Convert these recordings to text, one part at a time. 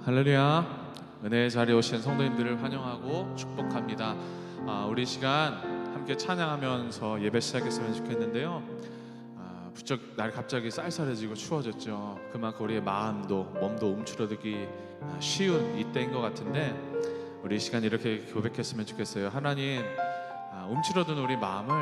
할렐루야. 은혜의 자리에 오신 성도님들을 환영하고 축복합니다. 우리 시간 함께 찬양하면서 예배 시작했으면 좋겠는데요. 부쩍 날이 갑자기 쌀쌀해지고 추워졌죠. 그만큼 우리의 마음도 몸도 움츠러들기 쉬운 이때인 것 같은데, 우리 시간 이렇게 고백했으면 좋겠어요. 하나님, 움츠러든 우리 마음을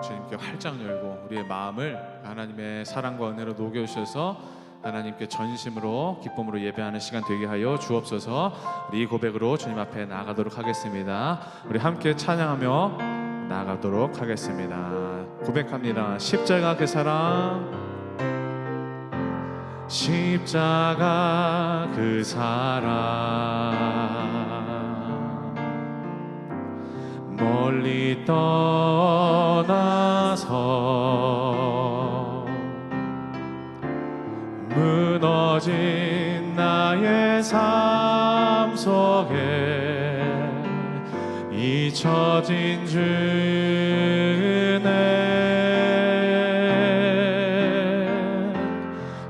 주님께 활짝 열고 우리의 마음을 하나님의 사랑과 은혜로 녹여주셔서 하나님께 전심으로 기쁨으로 예배하는 시간 되게 하여 주옵소서. 우리 이 고백으로 주님 앞에 나아가도록 하겠습니다. 우리 함께 찬양하며 나아가도록 하겠습니다. 고백합니다. 십자가 그 사랑, 십자가 그 사랑, 멀리 떠나서 무너진 나의 삶 속에 잊혀진 주 은혜,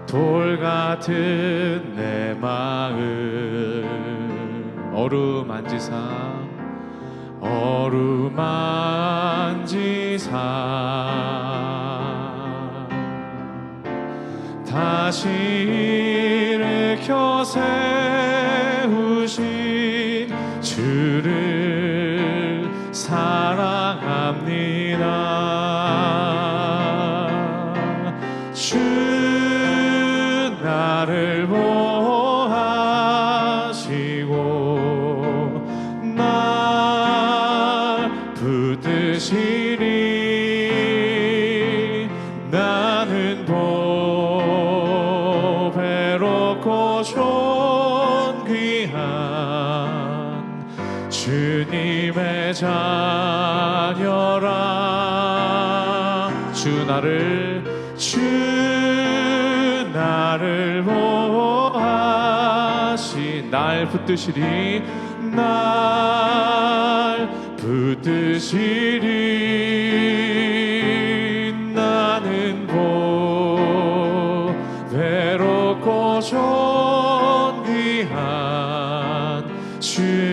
돌 같은 내 마음 어루만지사 다시 일으켜 세우신 주를 사랑합니다. 주 나를 보호하시고 날 붙드시리. 나는 배롭고 존귀한 주님의 자녀라. 주 나를 보호하시 날 붙드시리. 날 붙드시리. 나는 외롭고 존귀한 주의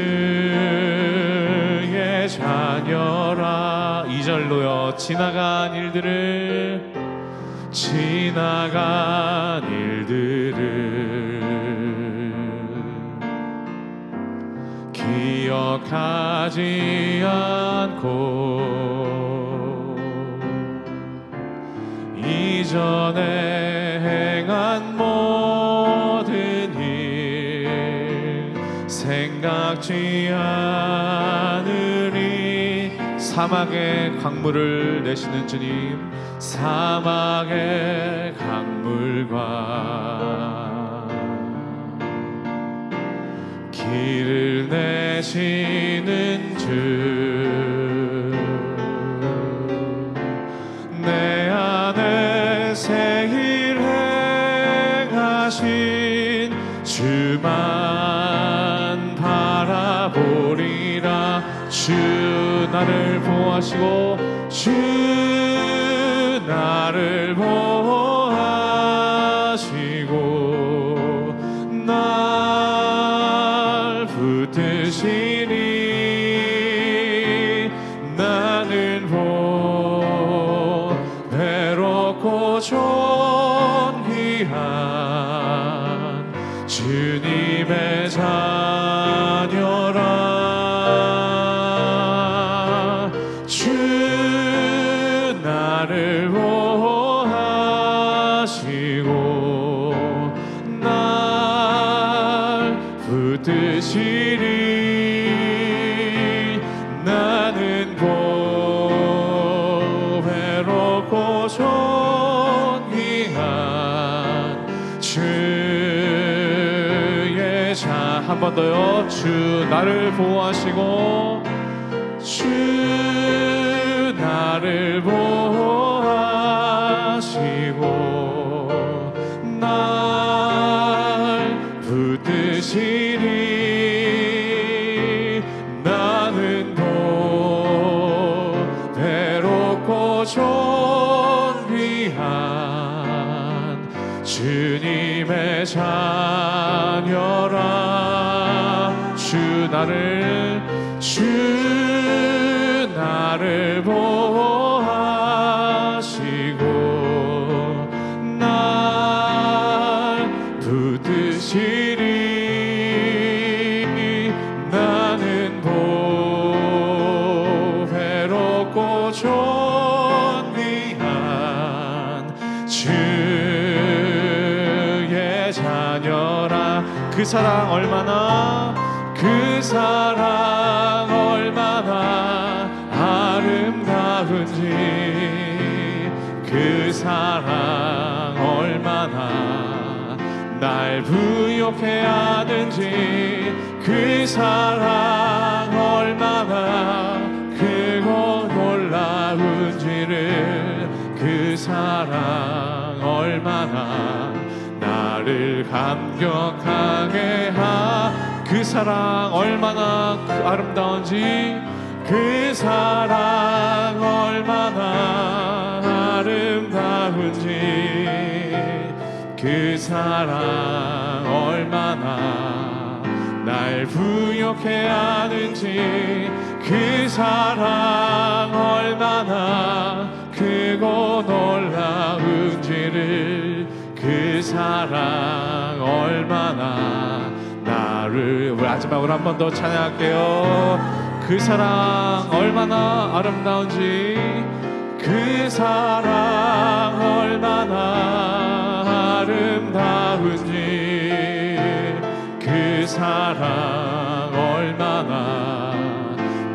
자녀라. 2절로요. 지나간 일들을 기억하지 않고 이전에 행한 모든 일 생각지 않으리. 사막의 강물을 내시는 주님, 사막의 강물과 길을 내시는 주, 내 안에 새 일 행하신 주만 바라보리라. 주 나를 보호하시고 주 나를 보호하시고 날 붙드시니. 나는 외롭고 존귀한 주님의 자녀라. 주 나를 보호하시고 날 붙드시리. 나는 외롭고 존귀한 주의 자. 한 번 더요. 주 나를 보호하시고 주 나를 보호하시고 날 붙드시리. 나는 외롭고 존귀한 주님의 자녀라. 주 나를 보호하시고 날 붙드시리. 나는 보배롭고 존귀한 주의 자녀라. 그 사랑 얼마나 아름다운지, 그 사랑 얼마나 날 부욕해 하는지, 그 사랑 얼마나 크고 놀라운지를, 그 사랑 얼마나 나를 감격하게 그 사랑 얼마나 아름다운지, 그 사랑 얼마나 아름다운지, 그 사랑 얼마나 날 부욕해 하는지, 그 사랑 얼마나 크고 놀라운지를, 그 사랑 얼마나 나를. 마지막으로 한 번 더 찬양할게요. 그 사랑 얼마나 아름다운지, 그 사랑 얼마나 아름다운지, 그 사랑 얼마나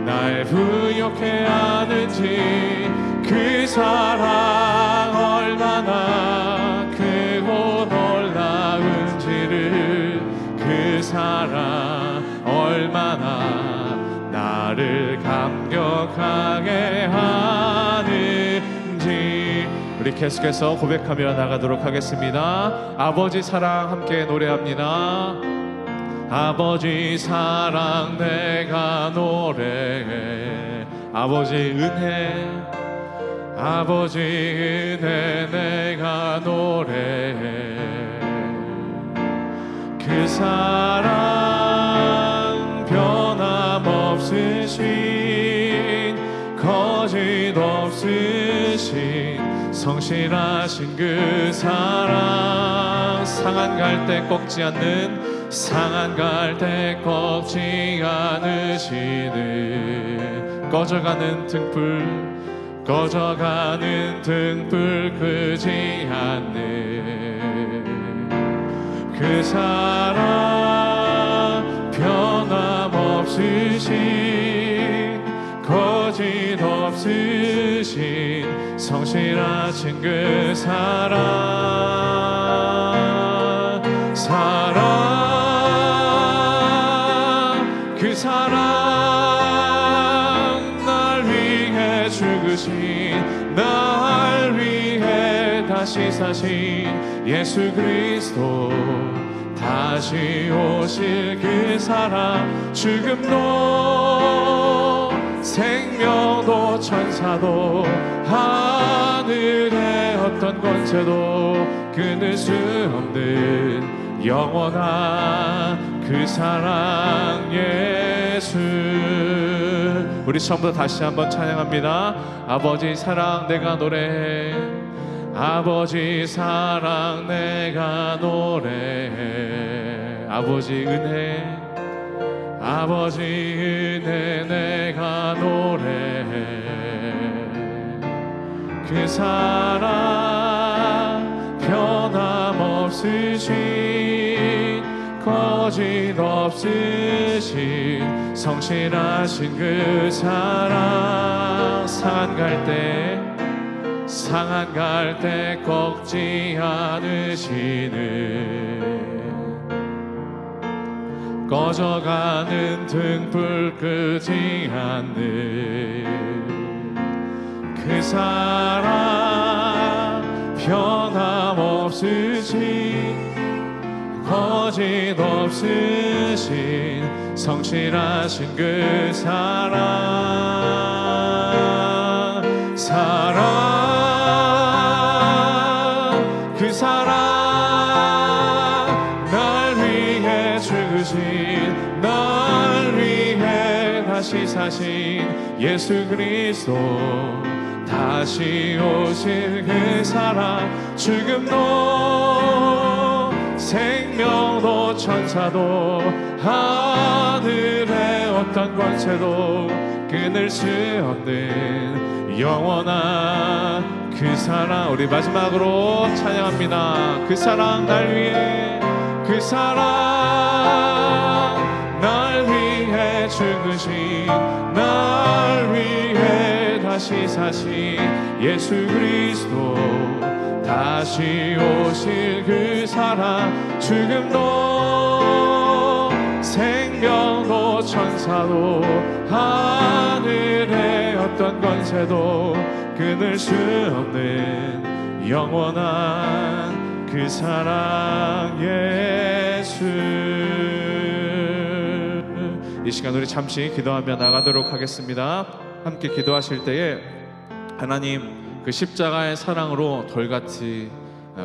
날 부욕해 하는지, 그 사랑 얼마나 크고 놀라운지를, 그 사랑 얼마나 나를 감격하게 하는지. 우리 계속해서 고백하며 나가도록 하겠습니다. 아버지 사랑 함께 노래합니다. 아버지 사랑 내가 노래해. 아버지 은혜, 아버지 은혜 내가 노래해. 그 사랑 변함없으신, 거짓 없으신, 성실하신 그 사랑. 상한 갈 때 꺾지 않는, 상한 갈 때 꺾지 않으시는, 꺼져가는 등불 끄지 않는 그 사랑 변함없으신, 거짓 없으신, 성실하신 그 그 사랑 날 위해 죽으신, 날 위해 다시 사신 예수 그리스도. 다시 오실 그 사랑, 죽음도 생명도 천사도 하늘의 어떤 권세도 끊을 수 없는 영원한 그 사랑 예수. 우리 처음부터 다시 한번 찬양합니다. 아버지 사랑 내가 노래해. 아버지 사랑 내가 노래해. 아버지 은혜, 아버지 은혜 내가 노래해. 그 사랑 변함없으신, 거짓 없으신, 성실하신 그 사랑. 상한 갈 때 꺾지 않으시는, 꺼져가는 등불 끄지 않는 그 사랑 변함없으신, 거짓 없으신, 성실하신 그 사랑. 그 사랑 다시 사신 예수 그리스도, 다시 오실 그 사랑, 죽음도 생명도 천사도 하늘의 어떤 권세도 끊을 수 없는 영원한 그 사랑. 우리 마지막으로 찬양합니다. 그 사랑 날 위해, 그 사랑 날 위해 죽으신, 날 위해 다시 사신 예수 그리스도, 다시 오실 그 사랑, 죽음도 생명도 천사도 하늘의 어떤 권세도 끊을 수 없는 영원한 그 사랑 예수. 이 시간 우리 잠시 기도하며 나가도록 하겠습니다. 함께 기도하실 때에 하나님 그 십자가의 사랑으로 돌같이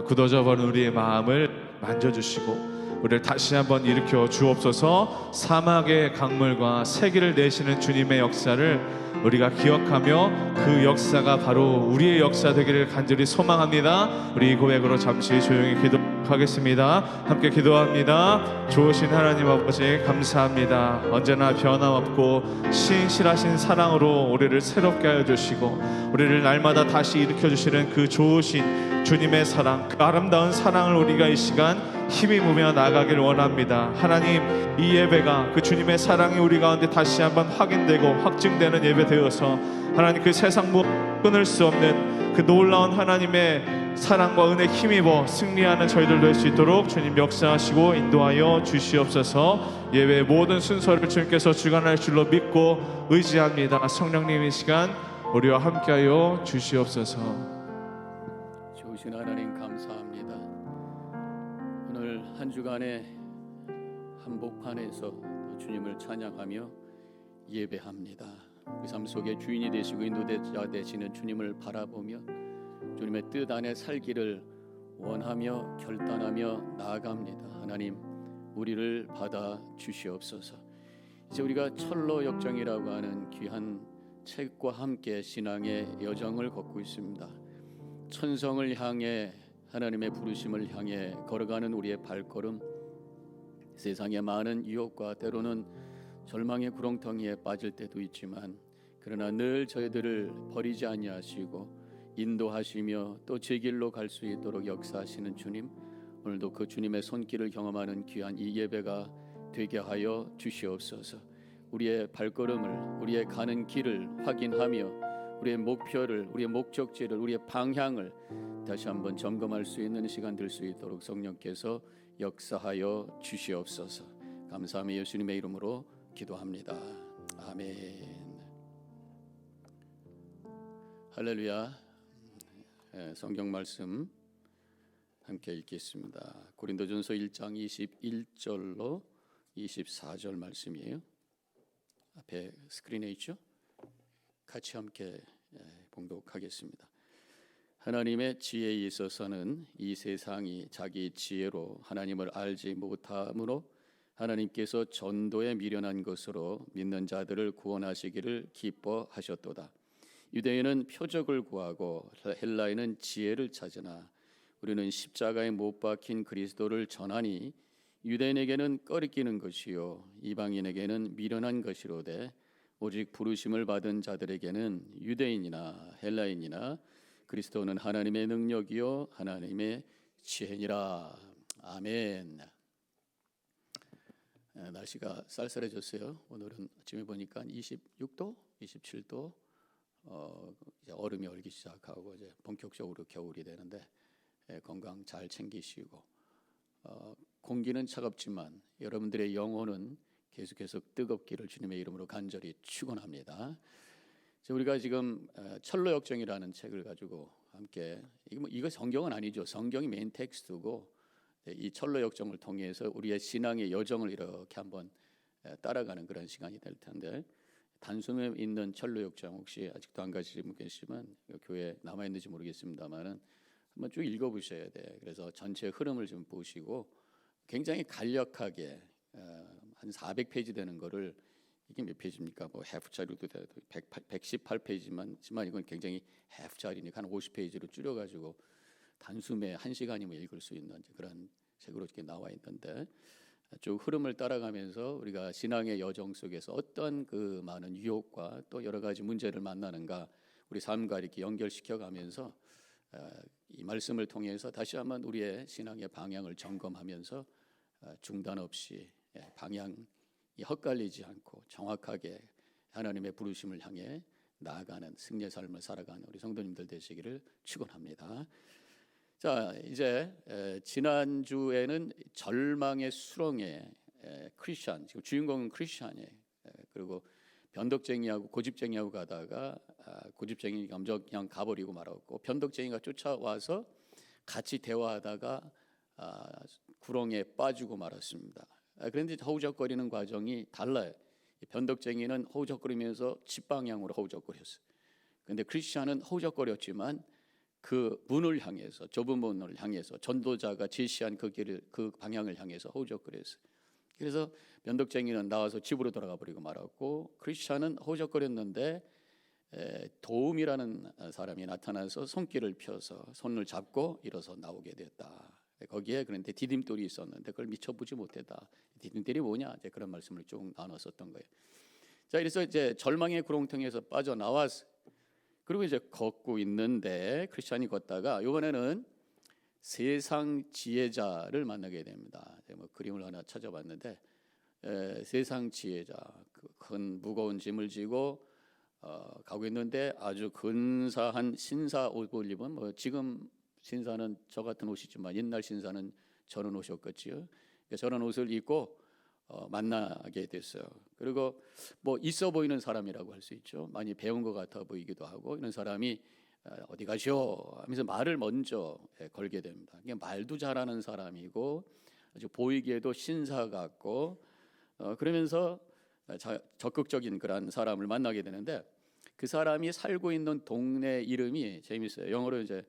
굳어져 버린 우리의 마음을 만져주시고 우리를 다시 한번 일으켜 주옵소서. 사막의 강물과 세기를 내시는 주님의 역사를 우리가 기억하며 그 역사가 바로 우리의 역사 되기를 간절히 소망합니다. 우리 이 고백으로 잠시 조용히 기도하겠습니다. 함께 기도합니다. 좋으신 하나님 아버지 감사합니다. 언제나 변함없고 신실하신 사랑으로 우리를 새롭게 하여 주시고 우리를 날마다 다시 일으켜 주시는 그 좋으신 주님의 사랑, 그 아름다운 사랑을 우리가 이 시간 힘입으며 나가길 원합니다. 하나님, 이 예배가 그 주님의 사랑이 우리 가운데 다시 한번 확인되고 확증되는 예배 되어서 하나님 그 세상 무엇 끊을 수 없는 그 놀라운 하나님의 사랑과 은혜 힘입어 승리하는 저희들 될 수 있도록 주님 역사하시고 인도하여 주시옵소서. 예배의 모든 순서를 주님께서 주관할 줄로 믿고 의지합니다. 성령님 이 시간 우리와 함께하여 주시옵소서. 좋으신 하나님 감사합니다. 오늘 한 주간의 한복판에서 주님을 찬양하며 예배합니다. 그 삶 속에 주인이 되시고 인도자 되시는 주님을 바라보며 주님의 뜻 안에 살기를 원하며 결단하며 나아갑니다. 하나님, 우리를 받아 주시옵소서. 이제 우리가 철로 역정이라고 하는 귀한 책과 함께 신앙의 여정을 걷고 있습니다. 천성을 향해, 하나님의 부르심을 향해 걸어가는 우리의 발걸음, 세상의 많은 유혹과 때로는 절망의 구렁텅이에 빠질 때도 있지만 그러나 늘 저희들을 버리지 아니하시고 인도하시며 또 제 길로 갈 수 있도록 역사하시는 주님, 오늘도 그 주님의 손길을 경험하는 귀한 이 예배가 되게 하여 주시옵소서. 우리의 발걸음을, 우리의 가는 길을 확인하며 우리의 목표를, 우리의 목적지를, 우리의 방향을 다시 한번 점검할 수 있는 시간 될 수 있도록 성령께서 역사하여 주시옵소서. 감사하며 예수님의 이름으로 기도합니다. 아멘. 할렐루야. 성경 말씀 함께 읽겠습니다. 고린도전서 1장 21절로 24절 말씀이에요. 앞에 스크린에 있죠? 같이 함께 봉독하겠습니다. 하나님의 지혜에 있어서는 이 세상이 자기 지혜로 하나님을 알지 못함으로 하나님께서 전도에 미련한 것으로 믿는 자들을 구원하시기를 기뻐하셨도다. 유대인은 표적을 구하고 헬라인은 지혜를 찾으나 우리는 십자가에 못 박힌 그리스도를 전하니 유대인에게는 꺼리끼는 것이요 이방인에게는 미련한 것이로되 오직 부르심을 받은 자들에게는 유대인이나 헬라인이나 그리스도는 하나님의 능력이요 하나님의 지혜니라. 아멘. 날씨가 쌀쌀해졌어요. 오늘은 아침에 보니까 26도, 27도. 이제 얼음이 얼기 시작하고 이제 본격적으로 겨울이 되는데 건강 잘 챙기시고 공기는 차갑지만 여러분들의 영혼은 계속해서 뜨겁기를 주님의 이름으로 간절히 축원합니다. 우리가 지금 철로 역정이라는 책을 가지고 함께 이거 성경은 아니죠. 성경이 메인 텍스트고 이 철로 역정을 통해서 우리의 신앙의 여정을 이렇게 한번 따라가는 그런 시간이 될 텐데 단숨에 있는 철로 역정 혹시 아직도 안 가시는 분 계시면 교회에 남아 있는지 모르겠습니다만은 한번 쭉 읽어보셔야 돼. 그래서 전체 흐름을 좀 보시고 굉장히 간략하게 한 400페이지 되는 거를 이게 몇 페이지입니까? 뭐 해프짜리도 돼도 118페이지만 이건 굉장히 해프짜리니까 한 50페이지로 줄여가지고 단숨에 1시간이면 읽을 수 있는 그런 책으로 이렇게 나와 있는데, 쭉 흐름을 따라가면서 우리가 신앙의 여정 속에서 어떤 그 많은 유혹과 또 여러 가지 문제를 만나는가 우리 삶과 이렇게 연결시켜 가면서 이 말씀을 통해서 다시 한번 우리의 신앙의 방향을 점검하면서 중단 없이 방향이 헛갈리지 않고 정확하게 하나님의 부르심을 향해 나아가는 승리의 삶을 살아가는 우리 성도님들 되시기를 축원합니다. 자, 이제 지난주에는 절망의 수렁에 크리스찬, 지금 주인공은 크리스찬이에요. 그리고 변덕쟁이하고 고집쟁이하고 가다가 고집쟁이가 먼저 그냥 가버리고 말았고, 변덕쟁이가 쫓아와서 같이 대화하다가 구렁에 빠지고 말았습니다. 그런데 허우적거리는 과정이 달라요. 변덕쟁이는 허우적거리면서 집 방향으로 허우적거렸어요. 그런데 크리스찬은 허우적거렸지만 그 문을 향해서, 좁은 문을 향해서 전도자가 제시한 그 길을, 그 방향을 향해서 허우적거렸어요. 그래서 변덕쟁이는 나와서 집으로 돌아가 버리고 말았고, 크리스찬은 허우적거렸는데 도움이라는 사람이 나타나서 손길을 펴서 손을 잡고 일어서 나오게 됐다. 거기에 그런데 디딤돌이 있었는데 그걸 미쳐보지 못했다. 디딤돌이 뭐냐? 이제 그런 말씀을 쭉 나눴었던 거예요. 자, 그래서 이제 절망의 구렁텅이에서 빠져나왔어요. 그리고 이제 걷고 있는데, 크리스찬이 걷다가 이번에는 세상 지혜자를 만나게 됩니다. 제가 뭐 그림을 하나 찾아봤는데, 세상 지혜자, 큰 무거운 짐을 지고 가고 있는데 아주 근사한 신사 옷을 입은, 뭐 지금 신사는 저 같은 옷이지만 옛날 신사는 저런 옷이었겠지요. 저런 옷을 입고 만나게 됐어요. 그리고 뭐 있어 보이는 사람이라고 할 수 있죠. 많이 배운 것 같아 보이기도 하고, 이런 사람이 어디 가시오 하면서 말을 먼저 걸게 됩니다. 말도 잘하는 사람이고 아주 보이기에도 신사 같고, 그러면서 적극적인 그런 사람을 만나게 되는데, 그 사람이 살고 있는 동네 이름이 재밌어요. 영어로 이제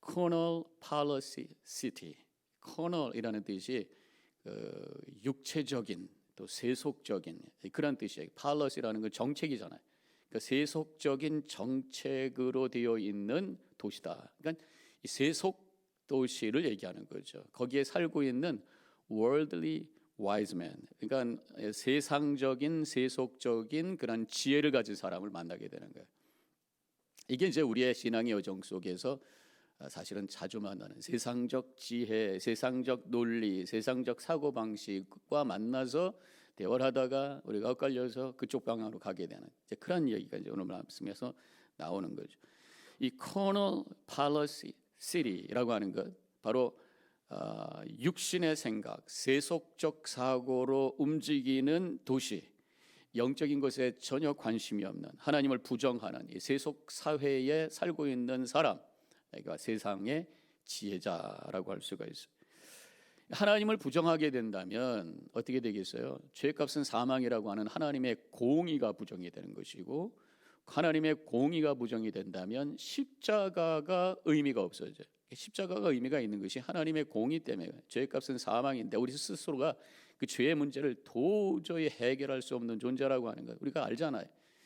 Cornell Palace City. Cornell이라는 뜻이 육체적인 또 세속적인 그런 뜻이에요. Palace라는 건 정책이잖아요. 그러니까 세속적인 정책으로 되어 있는 도시다. 그러니까 이 세속 도시를 얘기하는 거죠. 거기에 살고 있는 worldly wise man, 그러니까 세상적인 세속적인 그런 지혜를 가진 사람을 만나게 되는 거예요. 이게 이제 우리의 신앙의 여정 속에서 사실은 자주 만나는 세상적 지혜, 세상적 논리, 세상적 사고 방식과 만나서 대화를 하다가 우리가 엇갈려서 그쪽 방향으로 가게 되는 이제 그런 얘기가 이제 오늘 말씀에서 나오는 거죠. 이 Cornell Palace City라고 하는 것, 바로 육신의 생각, 세속적 사고로 움직이는 도시, 영적인 것에 전혀 관심이 없는, 하나님을 부정하는 이 세속 사회에 살고 있는 사람, 그러니까 세상의 지혜자라고 할 수가 있어요. 하나님을 부정하게 된다면 어떻게 되겠어요? 죄값은 사망이라고 하는 하나님의 공의가 부정이 되는 것이고, 하나님의 공의가 부정이 된다면 십자가가 의미가 없어져요. 십자가가 의미가 있는 것이 하나님의 공의 때문에. 죄값은 사망인데 우리 스스로가 그 죄의 문제를 도저히 해결할 수 없는 존재라고 하는 것 우리가 알잖아요.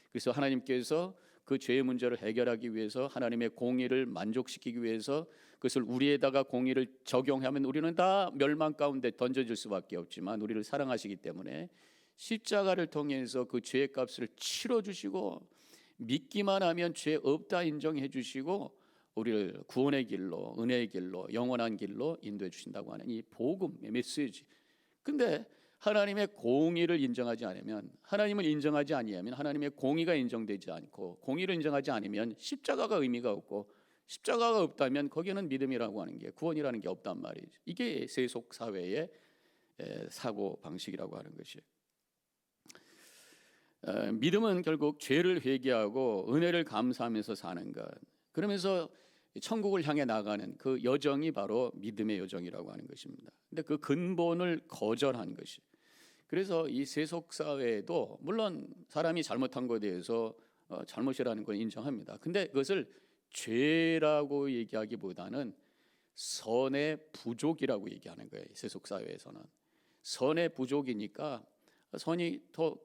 그래서 하나님께서 그 죄의 문제를 해결하기 위해서, 하나님의 공의를 만족시키기 위해서 그것을 우리에다가 공의를 적용하면 우리는 다 멸망 가운데 던져질 수밖에 없지만, 우리를 사랑하시기 때문에 십자가를 통해서 그 죄의 값을 치러주시고, 믿기만 하면 죄 없다 인정해 주시고 우리를 구원의 길로, 은혜의 길로, 영원한 길로 인도해 주신다고 하는 이 복음의 메시지. 근데 하나님의 공의를 인정하지 않으면, 하나님을 인정하지 아니하면 하나님의 공의가 인정되지 않고, 공의를 인정하지 않으면 십자가가 의미가 없고, 십자가가 없다면 거기에는 믿음이라고 하는 게, 구원이라는 게 없단 말이죠. 이게 세속 사회의 사고 방식이라고 하는 것이에요. 믿음은 결국 죄를 회개하고 은혜를 감사하면서 사는 것, 그러면서 천국을 향해 나가는 그 여정이 바로 믿음의 여정이라고 하는 것입니다. 근데 그 근본을 거절한 것이. 그래서 이 세속 사회에도 물론 사람이 잘못한 것에 대해서 잘못이라는 걸 인정합니다. 근데 그것을 죄라고 얘기하기보다는 선의 부족이라고 얘기하는 거예요. 세속 사회에서는 선의 부족이니까 선이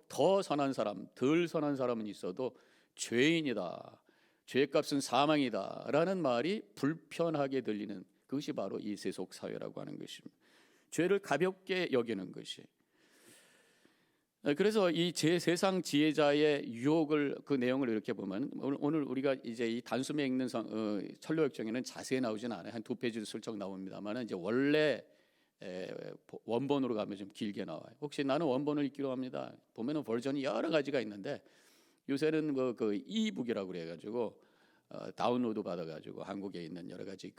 더 선한 사람, 덜 선한 사람은 있어도 죄인이다, 죄값은 사망이다라는 말이 불편하게 들리는 그것이 바로 이 세속 사회라고 하는 것입니다. 죄를 가볍게 여기는 것이. 그래서 이 세상 지혜자의 유혹을 그 내용을 이렇게 보면 오늘 우리가 이제 이 단숨에 읽는 철로역정에는 자세히 나오지는 않아요. 한 2페이지 슬쩍 나옵니다만 이제 원래 원본으로 가면 좀 길게 나와요. 혹시 나는 원본을 읽기로 합니다. 보면은 버전이 여러 가지가 있는데 요새는 그 이북이라고 그래가지고 다운로드 받아가지고 한국에 있는 여러 가지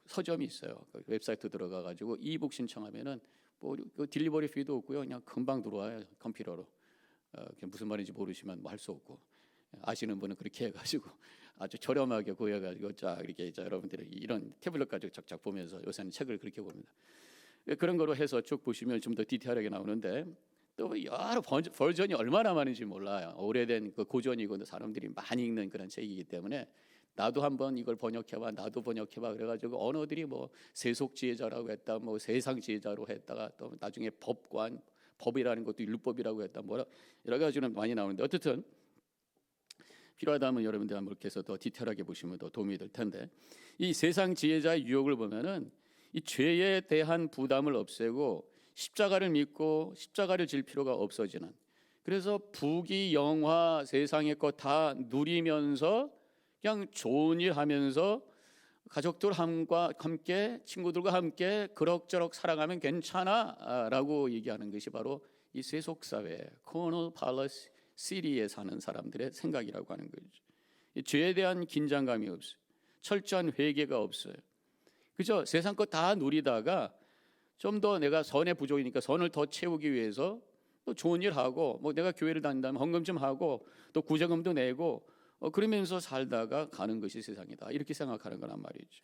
서점이 있어요. 그 웹사이트 들어가가지고 이북 신청하면은 그 딜리버리 피도 없고요. 그냥 금방 들어와요. 컴퓨터로. 무슨 말인지 모르시면 뭐 할 수 없고, 아시는 분은 그렇게 해가지고 아주 저렴하게 구해가지고 자 이렇게 여러분들이 이런 태블릿 가지고 착착 보면서 요새는 책을 그렇게 봅니다. 그런 거로 해서 쭉 보시면 좀 더 디테일하게 나오는데 또 여러 버전이 얼마나 많은지 몰라요. 오래된 그 고전이고 사람들이 많이 읽는 그런 책이기 때문에 나도 한번 이걸 번역해봐, 나도 번역해봐 그래가지고 언어들이 뭐 세속 지혜자라고 했다, 뭐 세상 지혜자로 했다가 또 나중에 법이라는 것도 율법이라고 했다, 뭐라 여러 가지는 많이 나오는데 어쨌든 필요하다면 여러분들 한번 이렇게 해서 더 디테일하게 보시면 더 도움이 될 텐데 이 세상 지혜자의 유혹을 보면은 이 죄에 대한 부담을 없애고 십자가를 믿고 십자가를 질 필요가 없어지는, 그래서 부귀 영화 세상의 것 다 누리면서 그냥 좋은 일 하면서 가족들과 함께 친구들과 함께 그럭저럭 살아가면 괜찮아 라고 얘기하는 것이 바로 이 세속사회 코너 팔러스 시리에 사는 사람들의 생각이라고 하는 거죠. 죄에 대한 긴장감이 없어요. 철저한 회개가 없어요. 그죠? 세상 것 다 누리다가 좀 더 내가 선의 부족이니까 선을 더 채우기 위해서 또 좋은 일 하고 뭐 내가 교회를 다닌다면 헌금 좀 하고 또 구제금도 내고 그러면서 살다가 가는 것이 세상이다 이렇게 생각하는 거란 말이죠.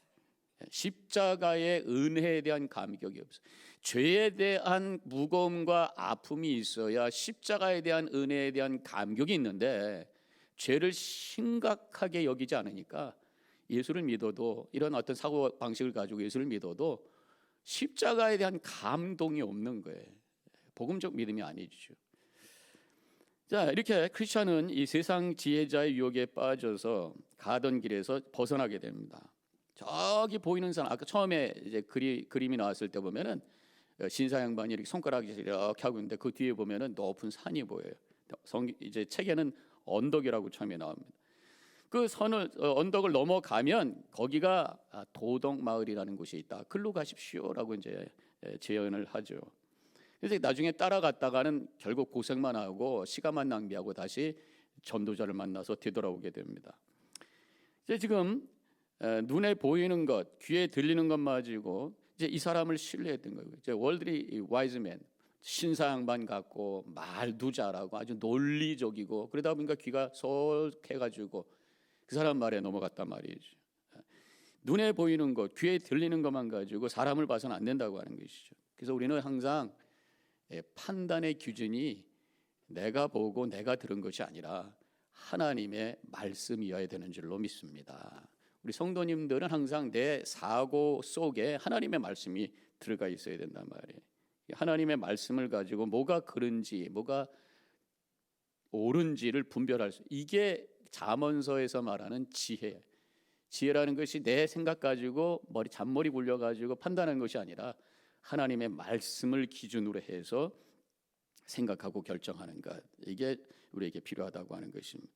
십자가의 은혜에 대한 감격이 없어요. 죄에 대한 무거움과 아픔이 있어야 십자가에 대한 은혜에 대한 감격이 있는데 죄를 심각하게 여기지 않으니까 예수를 믿어도 이런 어떤 사고 방식을 가지고 예수를 믿어도 십자가에 대한 감동이 없는 거예요. 복음적 믿음이 아니죠. 자, 이렇게 크리스천은 이 세상 지혜자의 유혹에 빠져서 가던 길에서 벗어나게 됩니다. 저기 보이는 산, 아까 처음에 이제 그림이 나왔을 때 보면은 신사 양반이 이렇게 손가락이 이렇게 하고 있는데 그 뒤에 보면은 높은 산이 보여요. 이제 책에는 언덕이라고 처음에 나옵니다. 그 언덕을 넘어가면 거기가 도덕 마을이라는 곳이 있다. 글로 가십시오라고 이제 제언을 하죠. 그래서 나중에 따라갔다가는 결국 고생만 하고 시간만 낭비하고 다시 전도자를 만나서 되돌아오게 됩니다. 이제 지금 눈에 보이는 것, 귀에 들리는 것만 가지고 이제 이 사람을 신뢰했던 거예요. 이제 월드리 와이즈맨, 신사양반 같고 말도 잘하고 아주 논리적이고 그러다 보니까 귀가 솔해가지고 그 사람 말에 넘어갔단 말이죠. 눈에 보이는 것, 귀에 들리는 것만 가지고 사람을 봐서는 안 된다고 하는 것이죠. 그래서 우리는 항상 판단의 기준이 내가 보고 내가 들은 것이 아니라 하나님의 말씀이어야 되는 줄로 믿습니다. 우리 성도님들은 항상 내 사고 속에 하나님의 말씀이 들어가 있어야 된단 말이에요. 하나님의 말씀을 가지고 뭐가 그른지 뭐가 옳은지를 분별할 수, 이게 잠언서에서 말하는 지혜. 지혜라는 것이 내 생각 가지고 잔머리 굴려 가지고 판단하는 것이 아니라 하나님의 말씀을 기준으로 해서 생각하고 결정하는 것, 이게 우리에게 필요하다고 하는 것입니다.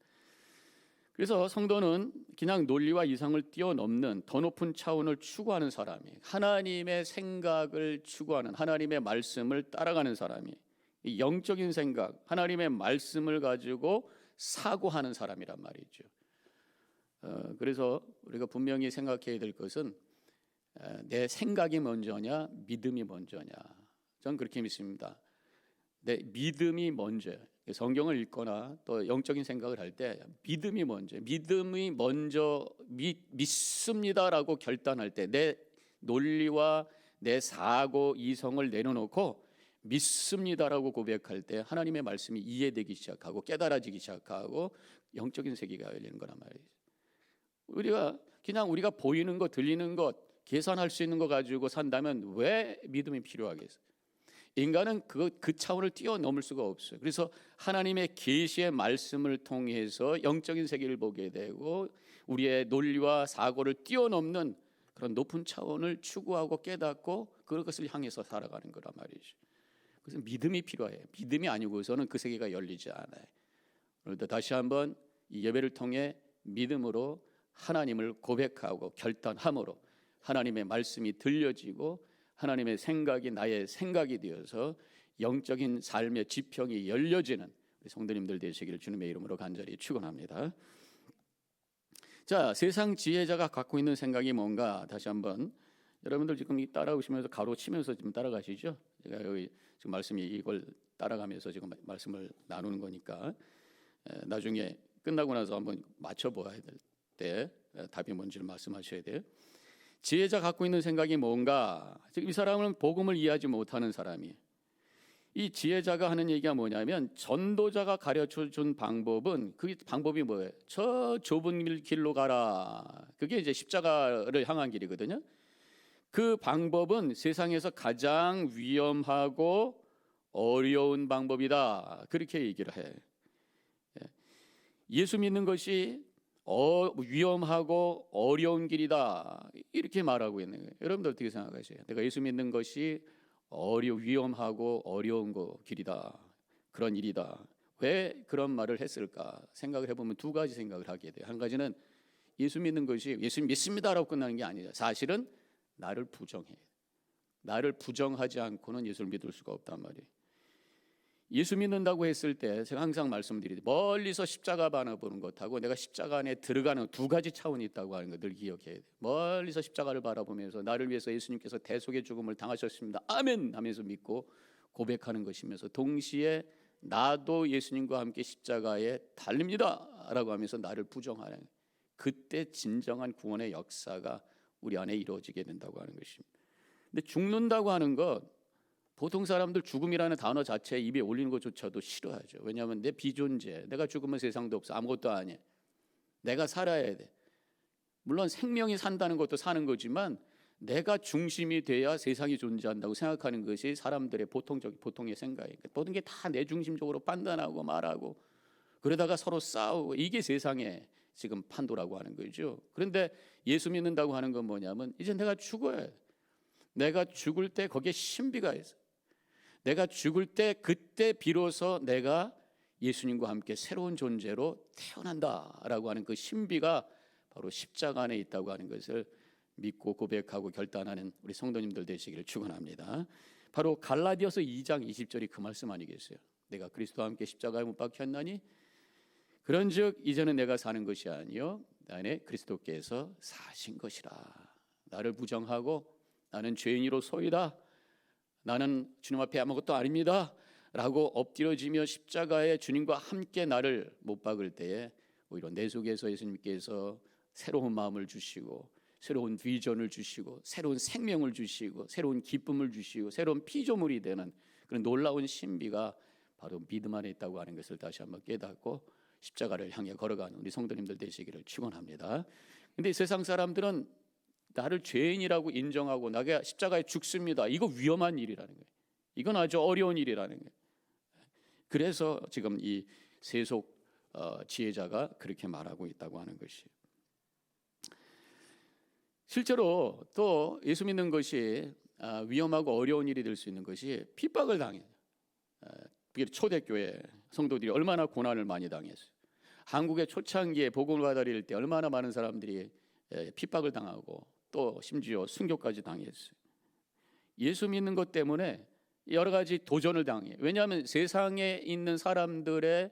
그래서 성도는 그냥 논리와 이성을 뛰어넘는 더 높은 차원을 추구하는 사람이, 하나님의 생각을 추구하는, 하나님의 말씀을 따라가는 사람이, 영적인 생각, 하나님의 말씀을 가지고 사고하는 사람이란 말이죠. 그래서 우리가 분명히 생각해야 될 것은 내 생각이 먼저냐 믿음이 먼저냐. 저는 그렇게 믿습니다. 내 믿음이 먼저. 성경을 읽거나 또 영적인 생각을 할 때 믿음이 먼저 믿습니다라고 결단할 때 내 논리와 내 사고 이성을 내려놓고 믿습니다라고 고백할 때 하나님의 말씀이 이해되기 시작하고 깨달아지기 시작하고 영적인 세계가 열리는 거란 말이죠. 우리가 보이는 것, 들리는 것, 계산할 수 있는 거 가지고 산다면 왜 믿음이 필요하겠어요? 인간은 그 차원을 뛰어넘을 수가 없어요. 그래서 하나님의 계시의 말씀을 통해서 영적인 세계를 보게 되고 우리의 논리와 사고를 뛰어넘는 그런 높은 차원을 추구하고 깨닫고 그것을 향해서 살아가는 거란 말이죠. 그래서 믿음이 필요해요. 믿음이 아니고서는 그 세계가 열리지 않아요. 오늘도 다시 한번 이 예배를 통해 믿음으로 하나님을 고백하고 결단함으로 하나님의 말씀이 들려지고 하나님의 생각이 나의 생각이 되어서 영적인 삶의 지평이 열려지는 우리 성도님들 되시기를 주님의 이름으로 간절히 축원합니다. 자, 세상 지혜자가 갖고 있는 생각이 뭔가 다시 한번 여러분들 지금 따라오시면서 가로치면서 지금 따라가시죠? 제가 여기 지금 말씀이 이걸 따라가면서 지금 말씀을 나누는 거니까 나중에 끝나고 나서 한번 맞춰봐야 될 때 답이 뭔지를 말씀하셔야 돼요. 지혜자 갖고 있는 생각이 뭔가? 지금 이 사람은 복음을 이해하지 못하는 사람이에요. 이 지혜자가 하는 얘기가 뭐냐면 전도자가 가르쳐준 방법은 그 방법이 뭐예요? 저 좁은 길로 가라. 그게 이제 십자가를 향한 길이거든요. 그 방법은 세상에서 가장 위험하고 어려운 방법이다. 그렇게 얘기를 해. 예수 믿는 것이 위험하고 어려운 길이다. 이렇게 말하고 있는 거예요. 여러분들 어떻게 생각하세요? 내가 예수 믿는 것이 위험하고 어려운 길이다. 그런 일이다. 왜 그런 말을 했을까? 생각을 해보면 두 가지 생각을 하게 돼요. 한 가지는 예수 믿는 것이 예수 믿습니다라고 끝나는 게 아니죠. 사실은 나를 부정해. 나를 부정하지 않고는 예수를 믿을 수가 없단 말이에요. 예수 믿는다고 했을 때 제가 항상 말씀드리죠. 멀리서 십자가 바라보는 것하고 내가 십자가 안에 들어가는 두 가지 차원이 있다고 하는 거 늘 기억해야 돼요. 멀리서 십자가를 바라보면서 나를 위해서 예수님께서 대속의 죽음을 당하셨습니다. 아멘 하면서 믿고 고백하는 것이면서 동시에 나도 예수님과 함께 십자가에 달립니다 라고 하면서 나를 부정하는 거예요. 그때 진정한 구원의 역사가 우리 안에 이루어지게 된다고 하는 것입니다. 근데 죽는다고 하는 것 보통 사람들 죽음이라는 단어 자체에 입에 올리는 것조차도 싫어하죠. 왜냐하면 내 비존재, 내가 죽으면 세상도 없어, 아무것도 아니야. 내가 살아야 돼. 물론 생명이 산다는 것도 사는 거지만 내가 중심이 돼야 세상이 존재한다고 생각하는 것이 사람들의 보통의 생각이에요. 모든 게 다 내 중심적으로 판단하고 말하고 그러다가 서로 싸우고 이게 세상의 지금 판도라고 하는 거죠. 그런데 예수 믿는다고 하는 건 뭐냐면 이제 내가 죽어야 돼. 내가 죽을 때 거기에 신비가 있어. 내가 죽을 때 그때 비로소 내가 예수님과 함께 새로운 존재로 태어난다라고 하는 그 신비가 바로 십자가 안에 있다고 하는 것을 믿고 고백하고 결단하는 우리 성도님들 되시기를 축원합니다. 바로 갈라디아서 2장 20절이 그 말씀 아니겠어요? 내가 그리스도와 함께 십자가에 못 박혔나니 그런즉 이제는 내가 사는 것이 아니요 내 안에 그리스도께서 사신 것이라. 나를 부정하고 나는 죄인이로소이다. 나는 주님 앞에 아무것도 아닙니다 라고 엎드려지며 십자가에 주님과 함께 나를 못 박을 때에 오히려 내 속에서 예수님께서 새로운 마음을 주시고 새로운 비전을 주시고 새로운 생명을 주시고 새로운 기쁨을 주시고 새로운 피조물이 되는 그런 놀라운 신비가 바로 믿음 안에 있다고 하는 것을 다시 한번 깨닫고 십자가를 향해 걸어가는 우리 성도님들 되시기를 축원합니다. 근데 세상 사람들은 나를 죄인이라고 인정하고 나가 십자가에 죽습니다. 이거 위험한 일이라는 거예요. 이건 아주 어려운 일이라는 거예요. 그래서 지금 이 세속 지혜자가 그렇게 말하고 있다고 하는 것이. 실제로 또 예수 믿는 것이 위험하고 어려운 일이 될 수 있는 것이 핍박을 당해요. 초대교회 성도들이 얼마나 고난을 많이 당했어요. 한국의 초창기에 복음을 받아들일 때 얼마나 많은 사람들이 핍박을 당하고 또 심지어 순교까지 당했어요. 예수 믿는 것 때문에 여러 가지 도전을 당해요. 왜냐하면 세상에 있는 사람들의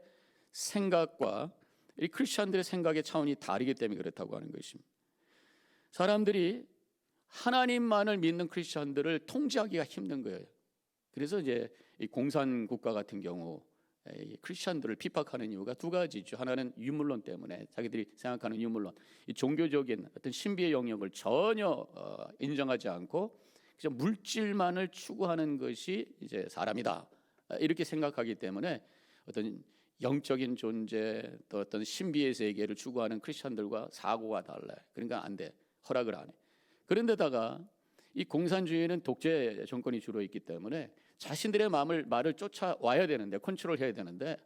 생각과 이 크리스천들의 생각의 차원이 다르기 때문에 그렇다고 하는 것입니다. 사람들이 하나님만을 믿는 크리스천들을 통제하기가 힘든 거예요. 그래서 이제 이 공산국가 같은 경우 크리스천들을 핍박하는 이유가 두 가지죠. 하나는 유물론 때문에 자기들이 생각하는 유물론, 이 종교적인 어떤 신비의 영역을 전혀 인정하지 않고 그냥 물질만을 추구하는 것이 이제 사람이다 이렇게 생각하기 때문에 어떤 영적인 존재 또 어떤 신비의 세계를 추구하는 크리스천들과 사고가 달라요. 그러니까 안 돼. 허락을 안 해. 그런데다가 이 공산주의는 독재 정권이 주로 있기 때문에 자신들의 말을 쫓아와야 되는데, 컨트롤해야 되는데,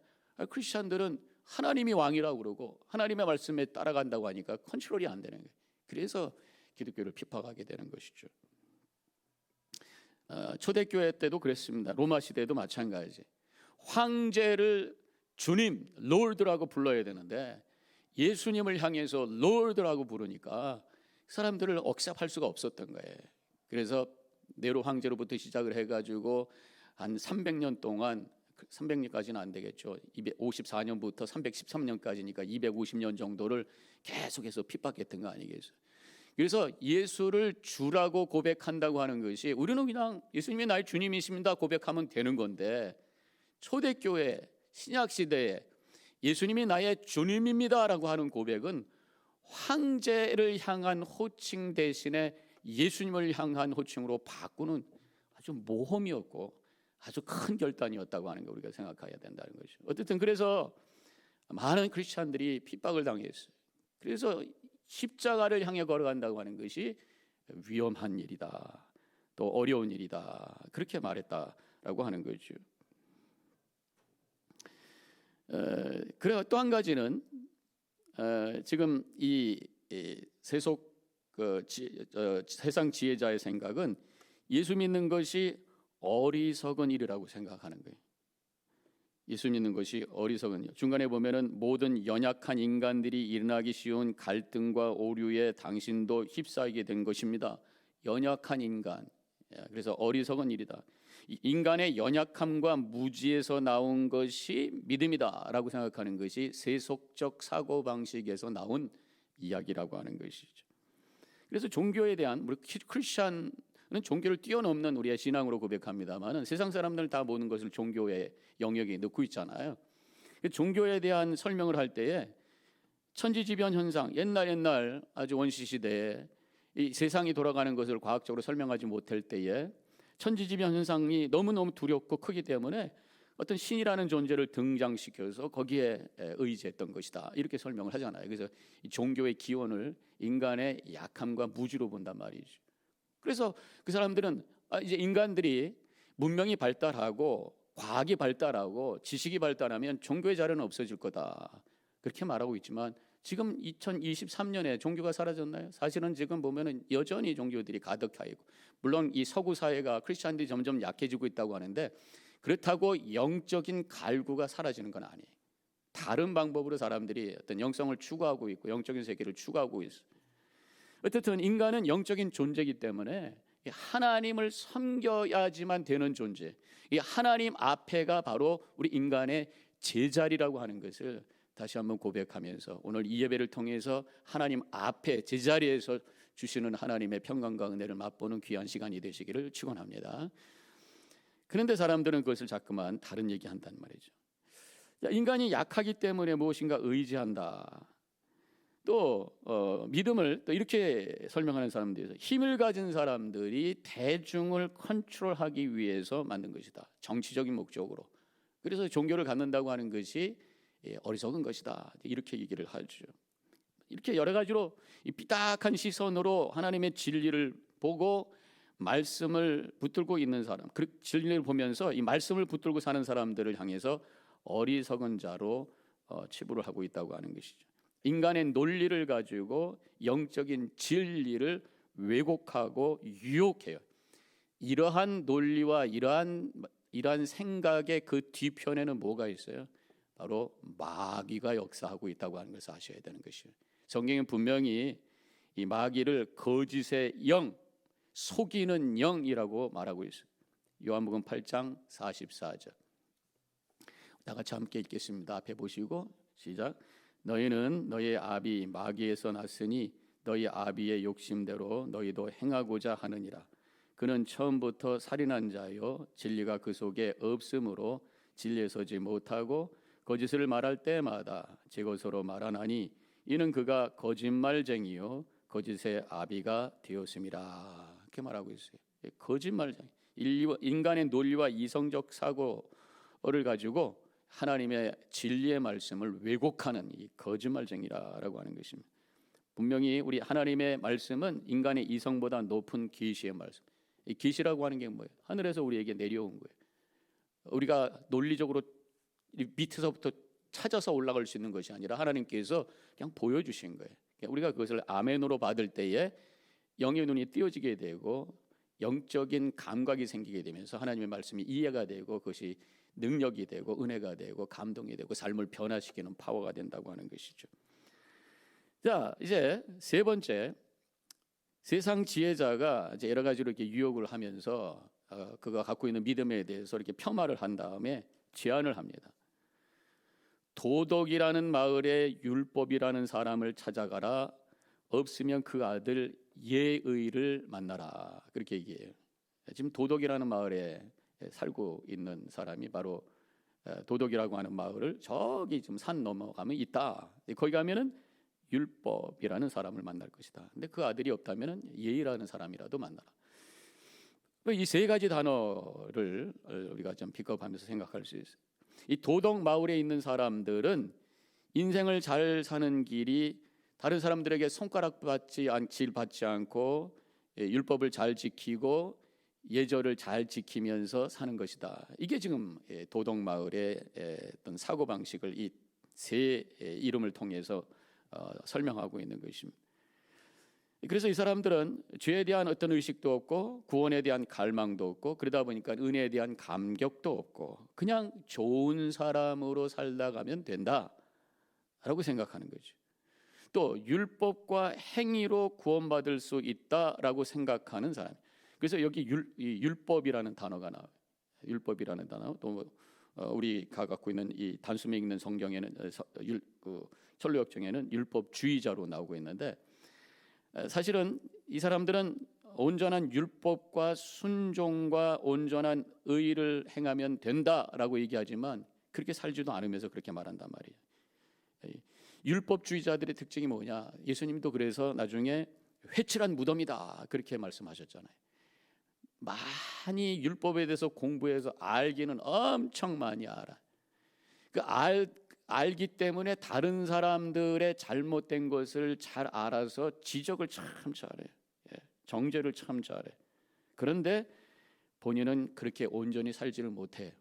크리스천들은 하나님이 왕이라고 그러고 하나님의 말씀에 따라간다고 하니까 컨트롤이 안 되는 거예요. 그래서 기독교를 핍박하게 되는 것이죠. 초대교회 때도 그랬습니다. 로마 시대도 마찬가지. 황제를 주님, 롤드라고 불러야 되는데 예수님을 향해서 롤드라고 부르니까 사람들을 억셉할 수가 없었던 거예요. 그래서 네로 황제로부터 시작을 해가지고 한 300년 동안, 300년까지는 안 되겠죠. 254년부터 313년까지니까 250년 정도를 계속해서 핍박했던 거 아니겠어요. 그래서 예수를 주라고 고백한다고 하는 것이, 우리는 그냥 예수님이 나의 주님이십니다 고백하면 되는 건데, 초대교회 신약시대에 예수님이 나의 주님입니다라고 하는 고백은 황제를 향한 호칭 대신에 예수님을 향한 호칭으로 바꾸는 아주 모험이었고 아주 큰 결단이었다고 하는 거 우리가 생각해야 된다는 거죠. 어쨌든 그래서 많은 크리스찬들이 핍박을 당했어요. 그래서 십자가를 향해 걸어간다고 하는 것이 위험한 일이다, 또 어려운 일이다, 그렇게 말했다라고 하는 거죠. 그리고 또 한 가지는 지금 이 세속 세상 지혜자의 생각은 예수 믿는 것이 어리석은 일이라고 생각하는 거예요. 예수 믿는 것이 어리석은 일. 중간에 보면은 모든 연약한 인간들이 일어나기 쉬운 갈등과 오류에 당신도 휩싸이게 된 것입니다. 연약한 인간. 그래서 어리석은 일이다. 인간의 연약함과 무지에서 나온 것이 믿음이다라고 생각하는 것이 세속적 사고 방식에서 나온 이야기라고 하는 것이죠. 그래서 종교에 대한, 우리 크리스천은 종교를 뛰어넘는 우리의 신앙으로 고백합니다만은 세상 사람들은 다 모든 것을 종교의 영역에 넣고 있잖아요. 종교에 대한 설명을 할 때에 천지지변 현상, 옛날 아주 원시 시대에 이 세상이 돌아가는 것을 과학적으로 설명하지 못할 때에 천지지변 현상이 너무너무 두렵고 크기 때문에 어떤 신이라는 존재를 등장시켜서 거기에 의지했던 것이다, 이렇게 설명을 하잖아요. 그래서 이 종교의 기원을 인간의 약함과 무지로 본단 말이죠. 그래서 그 사람들은 이제 인간들이 문명이 발달하고 과학이 발달하고 지식이 발달하면 종교의 자료는 없어질 거다, 그렇게 말하고 있지만 지금 2023년에 종교가 사라졌나요? 사실은 지금 보면은 여전히 종교들이 가득하 있고, 물론 이 서구 사회가 크리스천들이 점점 약해지고 있다고 하는데 그렇다고 영적인 갈구가 사라지는 건 아니에요. 다른 방법으로 사람들이 어떤 영성을 추구하고 있고 영적인 세계를 추구하고 있어요. 어쨌든 인간은 영적인 존재이기 때문에 하나님을 섬겨야지만 되는 존재, 이 하나님 앞에가 바로 우리 인간의 제자리라고 하는 것을 다시 한번 고백하면서 오늘 이 예배를 통해서 하나님 앞에 제자리에서 주시는 하나님의 평강과 은혜를 맛보는 귀한 시간이 되시기를 축원합니다. 그런데 사람들은 그것을 자꾸만 다른 얘기한단 말이죠. 인간이 약하기 때문에 무엇인가 의지한다. 또 믿음을 또 이렇게 설명하는 사람들이 있어요. 힘을 가진 사람들이 대중을 컨트롤하기 위해서 만든 것이다, 정치적인 목적으로. 그래서 종교를 갖는다고 하는 것이 어리석은 것이다, 이렇게 얘기를 하죠. 이렇게 여러 가지로 이 삐딱한 시선으로 하나님의 진리를 보고 말씀을 붙들고 있는 사람, 그 진리를 보면서 이 말씀을 붙들고 사는 사람들을 향해서 어리석은 자로 치부를 하고 있다고 하는 것이죠. 인간의 논리를 가지고 영적인 진리를 왜곡하고 유혹해요. 이러한 논리와 이러한 생각의 그 뒤편에는 뭐가 있어요? 바로 마귀가 역사하고 있다고 하는 것을 아셔야 되는 것이에요. 성경은 분명히 이 마귀를 거짓의 영, 속이는 영이라고 말하고 있어요. 요한복음 8장 44절. 다 같이 함께 읽겠습니다. 앞에 보시고 시작. 너희는 너희 아비 마귀에서 났으니 너희 아비의 욕심대로 너희도 행하고자 하느니라. 그는 처음부터 살인한 자요 진리가 그 속에 없으므로 진리에 서지 못하고 거짓을 말할 때마다 제 것으로 말하나니 이는 그가 거짓말쟁이요 거짓의 아비가 되었음이라. 이렇게 말하고 있어요. 거짓말쟁이, 인간의 논리와 이성적 사고를 가지고 하나님의 진리의 말씀을 왜곡하는 이 거짓말쟁이라고 하는 것입니다. 분명히 우리 하나님의 말씀은 인간의 이성보다 높은 계시의 말씀. 이 계시라고 하는 게 뭐예요? 하늘에서 우리에게 내려온 거예요. 우리가 논리적으로 밑에서부터 찾아서 올라갈 수 있는 것이 아니라 하나님께서 그냥 보여주신 거예요. 우리가 그것을 아멘으로 받을 때에 영의 눈이 띄어지게 되고 영적인 감각이 생기게 되면서 하나님의 말씀이 이해가 되고 그것이 능력이 되고 은혜가 되고 감동이 되고 삶을 변화시키는 파워가 된다고 하는 것이죠. 자, 이제 세 번째, 세상 지혜자가 이제 여러 가지로 이렇게 유혹을 하면서 그가 갖고 있는 믿음에 대해서 이렇게 폄하를 한 다음에 제안을 합니다. 도덕이라는 마을에 율법이라는 사람을 찾아가라. 없으면 그 아들 예의를 만나라. 그렇게 얘기해요. 지금 도덕이라는 마을에 살고 있는 사람이 바로 도덕이라고 하는 마을을 저기 좀 산 넘어가면 있다. 거기 가면은 율법이라는 사람을 만날 것이다. 근데 그 아들이 없다면은 예의라는 사람이라도 만나라. 이 세 가지 단어를 우리가 좀 픽업하면서 생각할 수 있어요. 이 도덕 마을에 있는 사람들은 인생을 잘 사는 길이 다른 사람들에게 손가락 받지 않고 율법을 잘 지키고 예절을 잘 지키면서 사는 것이다. 이게 지금 도덕 마을의 어떤 사고 방식을 이 세 이름을 통해서 설명하고 있는 것입니다. 그래서 이 사람들은 죄에 대한 어떤 의식도 없고 구원에 대한 갈망도 없고 그러다 보니까 은혜에 대한 감격도 없고 그냥 좋은 사람으로 살다 가면 된다라고 생각하는 거죠. 또 율법과 행위로 구원받을 수 있다라고 생각하는 사람. 그래서 여기 율법이라는 단어가 나와요. 율법이라는 단어. 또 우리가 갖고 있는 이 단숨에 읽는 성경에는 철로역정에는 율법주의자로 나오고 있는데 사실은 이 사람들은 온전한 율법과 순종과 온전한 의를 행하면 된다라고 얘기하지만 그렇게 살지도 않으면서 그렇게 말한단 말이에요. 율법주의자들의 특징이 뭐냐? 예수님도 그래서 나중에 회칠한 무덤이다 그렇게 말씀하셨잖아요. 많이 율법에 대해서 공부해서 알기는 엄청 많이 알아. 알기 때문에 다른 사람들의 잘못된 것을 잘 알아서 지적을 참 잘해. 정죄를 참 잘해. 그런데 본인은 그렇게 온전히 살지를 못해요.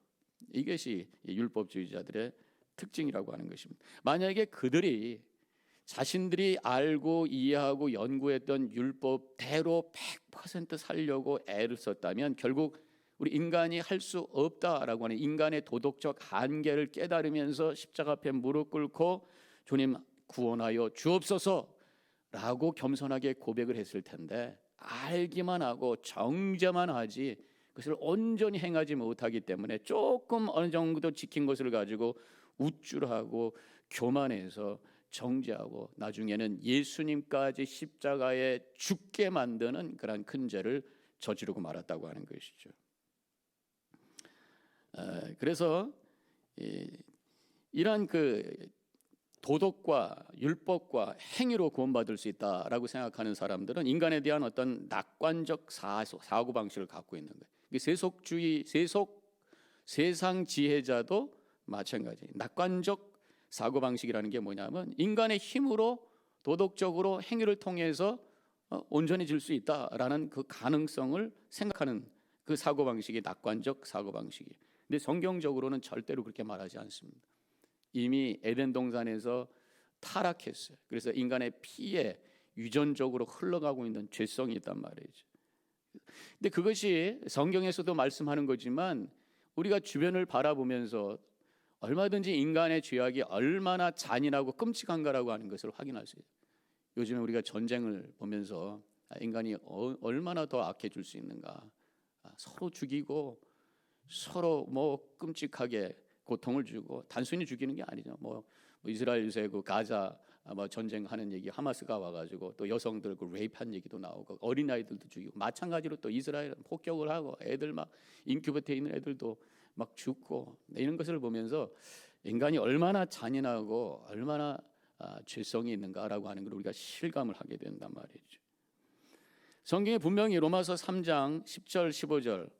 이것이 율법주의자들의 특징이라고 하는 것입니다. 만약에 그들이 자신들이 알고 이해하고 연구했던 율법대로 100% 살려고 애를 썼다면 결국 우리 인간이 할 수 없다라고 하는 인간의 도덕적 한계를 깨달으면서 십자가 앞에 무릎 꿇고 주님 구원하여 주옵소서라고 겸손하게 고백을 했을 텐데 알기만 하고 정죄만 하지 그것을 온전히 행하지 못하기 때문에 조금 어느 정도 지킨 것을 가지고 우쭐하고 교만해서 정죄하고 나중에는 예수님까지 십자가에 죽게 만드는 그런 큰 죄를 저지르고 말았다고 하는 것이죠. 그래서 이러한 그 도덕과 율법과 행위로 구원받을 수 있다라고 생각하는 사람들은 인간에 대한 어떤 낙관적 사고 방식을 갖고 있는 거예요. 세상 지혜자도 마찬가지. 낙관적 사고 방식이라는 게 뭐냐면 인간의 힘으로 도덕적으로 행위를 통해서 온전해질 수 있다라는 그 가능성을 생각하는 그 사고 방식이 낙관적 사고 방식이에요. 근데 성경적으로는 절대로 그렇게 말하지 않습니다. 이미 에덴 동산에서 타락했어요. 그래서 인간의 피에 유전적으로 흘러가고 있는 죄성이 있단 말이죠. 근데 그것이 성경에서도 말씀하는 거지만 우리가 주변을 바라보면서 얼마든지 인간의 죄악이 얼마나 잔인하고 끔찍한가라고 하는 것을 확인할 수 있어요. 요즘에 우리가 전쟁을 보면서 인간이 얼마나 더 악해질 수 있는가. 서로 죽이고 서로 끔찍하게 고통을 주고 단순히 죽이는 게 아니죠. 이스라엘 요새 그 가자 전쟁하는 얘기 하마스가 와가지고 또 여성들 그 레이프한 얘기도 나오고 어린 아이들도 죽이고 마찬가지로 또 이스라엘 폭격을 하고 애들 막 인큐베이터에 있는 애들도 막 죽고 이런 것을 보면서 인간이 얼마나 잔인하고 얼마나 죄성이 있는가라고 하는 걸 우리가 실감을 하게 된단 말이죠. 성경에 분명히 로마서 3장 10절 15절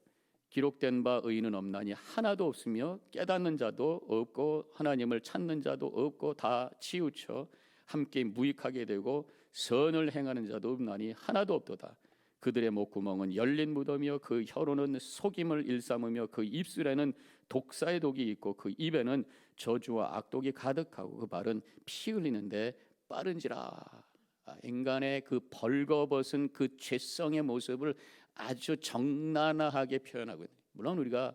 기록된 바 의인은 없나니 하나도 없으며 깨닫는 자도 없고 하나님을 찾는 자도 없고 다 치우쳐 함께 무익하게 되고 선을 행하는 자도 없나니 하나도 없도다. 그들의 목구멍은 열린 무덤이요 그 혀로는 속임을 일삼으며 그 입술에는 독사의 독이 있고 그 입에는 저주와 악독이 가득하고 그 발은 피 흘리는데 빠른지라. 인간의 그 벌거벗은 그 죄성의 모습을 아주 적나라하게 표현하고 있는. 물론 우리가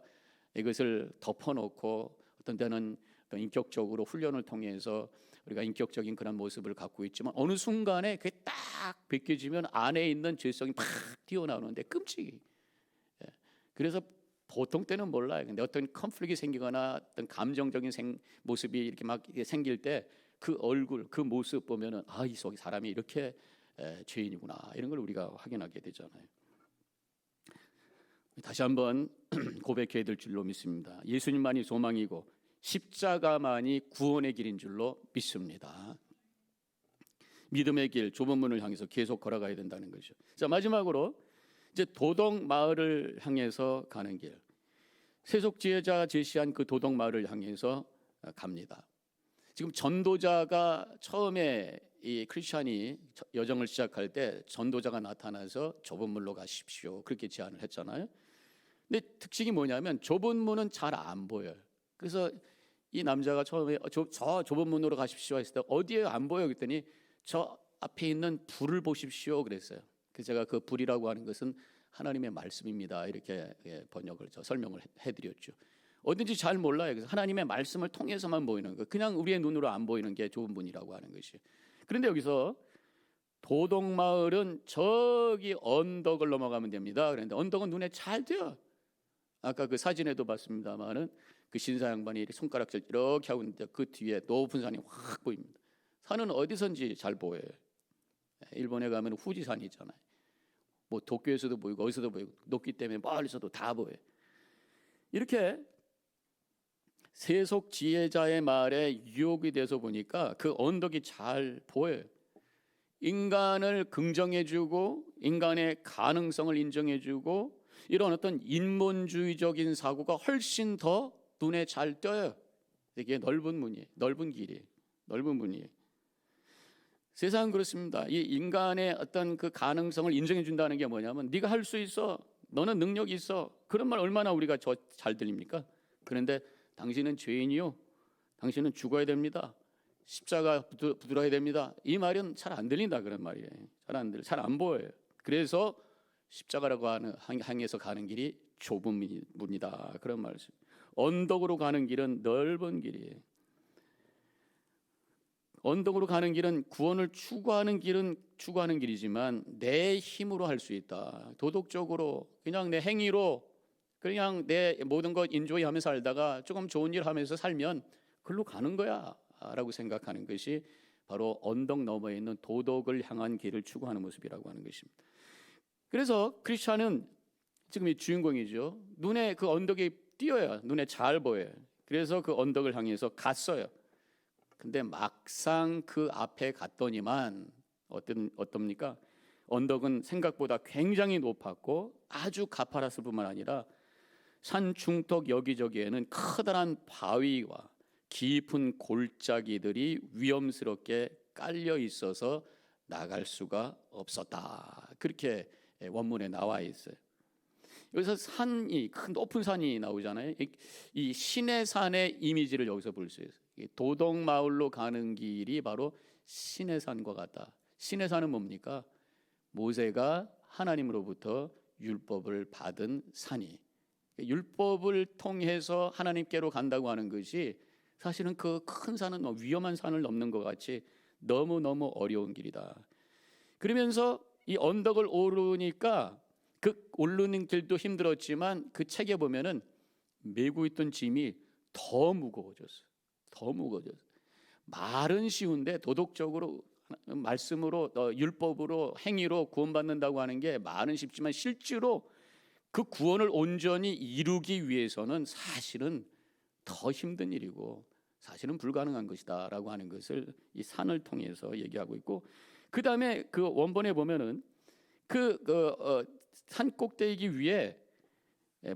이것을 덮어놓고 어떤 때는 어떤 인격적으로 훈련을 통해서 우리가 인격적인 그런 모습을 갖고 있지만 어느 순간에 그게 딱 벗겨지면 안에 있는 죄성이 팍 튀어나오는데 끔찍이. 그래서 보통 때는 몰라요. 근데 어떤 컨플릭이 생기거나 어떤 감정적인 모습이 이렇게 막 생길 때 그 얼굴, 그 모습 보면은 이 속에 사람이 이렇게 죄인이구나 이런 걸 우리가 확인하게 되잖아요. 다시 한번 고백해야 될 줄로 믿습니다. 예수님만이 소망이고 십자가만이 구원의 길인 줄로 믿습니다. 믿음의 길, 좁은 문을 향해서 계속 걸어가야 된다는 거죠. 자, 마지막으로 이제 도덕 마을을 향해서 가는 길. 세속 지혜자가 제시한 그 도덕 마을을 향해서 갑니다. 지금 전도자가 처음에 이 크리스찬이 여정을 시작할 때 전도자가 나타나서 좁은 문로 가십시오 그렇게 제안을 했잖아요. 근데 특징이 뭐냐면 좁은 문은 잘 안 보여요. 그래서 이 남자가 처음에 저 좁은 문으로 가십시오 했을 때 어디에 안 보여 그랬더니 저 앞에 있는 불을 보십시오 그랬어요. 그래서 제가 그 불이라고 하는 것은 하나님의 말씀입니다 이렇게 번역을 설명을 해드렸죠. 어딘지 잘 몰라요. 그래서 하나님의 말씀을 통해서만 보이는 거, 그냥 우리의 눈으로 안 보이는 게 좁은 문이라고 하는 것이. 그런데 여기서 도덕마을은 저기 언덕을 넘어가면 됩니다. 그런데 언덕은 눈에 잘 띄어요. 아까 그 사진에도 봤습니다만은 그 신사 양반이 손가락질 이렇게 하고 있는데 그 뒤에 높은 산이 확 보입니다. 산은 어디선지 잘 보여요. 일본에 가면 후지산이 있잖아요. 뭐 도쿄에서도 보이고 어디서도 보이고 높기 때문에 멀리서도 다 보여요. 이렇게 세속 지혜자의 말에 유혹이 돼서 보니까 그 언덕이 잘 보여요. 인간을 긍정해주고 인간의 가능성을 인정해주고 이런 어떤 인본주의적인 사고가 훨씬 더 눈에 잘 띄어요. 이게 넓은 문이에요. 넓은 길이에요. 넓은 문이에요. 세상은 그렇습니다. 이 인간의 어떤 그 가능성을 인정해 준다는 게 뭐냐면 네가 할 수 있어. 너는 능력이 있어. 그런 말 얼마나 우리가 잘 들립니까? 그런데 당신은 죄인이요. 당신은 죽어야 됩니다. 십자가 붙들어야 됩니다. 이 말은 잘 안 들린다 그런 말이에요. 잘 안 보여요. 그래서 십자가라고 하는 향해서 가는 길이 좁은 문이다 그런 말씀. 언덕으로 가는 길은 넓은 길이에요. 언덕으로 가는 길은 구원을 추구하는 길이지만 내 힘으로 할 수 있다. 도덕적으로 그냥 내 행위로 그냥 내 모든 것 인조이하면서 살다가 조금 좋은 일 하면서 살면 글로 가는 거야 라고 생각하는 것이 바로 언덕 너머에 있는 도덕을 향한 길을 추구하는 모습이라고 하는 것입니다. 그래서 크리스찬은 지금 이 주인공이죠. 눈에 그 언덕이 띄어요. 눈에 잘 보여요. 그래서 그 언덕을 향해서 갔어요. 근데 막상 그 앞에 갔더니만 어떻습니까? 언덕은 생각보다 굉장히 높았고 아주 가파랐을 뿐만 아니라 산 중턱 여기저기에는 커다란 바위와 깊은 골짜기들이 위험스럽게 깔려 있어서 나갈 수가 없었다. 그렇게 원문에 나와 있어요. 여기서 산이 큰 높은 산이 나오잖아요. 이 신의 산의 이미지를 여기서 볼 수 있어요. 도덕 마을로 가는 길이 바로 신의 산과 같다. 신의 산은 뭡니까? 모세가 하나님으로부터 율법을 받은 산이. 율법을 통해서 하나님께로 간다고 하는 것이 사실은 그 큰 산은 위험한 산을 넘는 것 같이 너무너무 어려운 길이다. 그러면서 이 언덕을 오르니까 그 오르는 길도 힘들었지만 그 책에 보면은 메고 있던 짐이 더 무거워졌어요. 더 무거워졌어요. 말은 쉬운데 도덕적으로 말씀으로 율법으로 행위로 구원받는다고 하는 게 말은 쉽지만 실제로 그 구원을 온전히 이루기 위해서는 사실은 더 힘든 일이고 사실은 불가능한 것이다라고 하는 것을 이 산을 통해서 얘기하고 있고 그 다음에 그 원본에 보면은 산 꼭대기 위에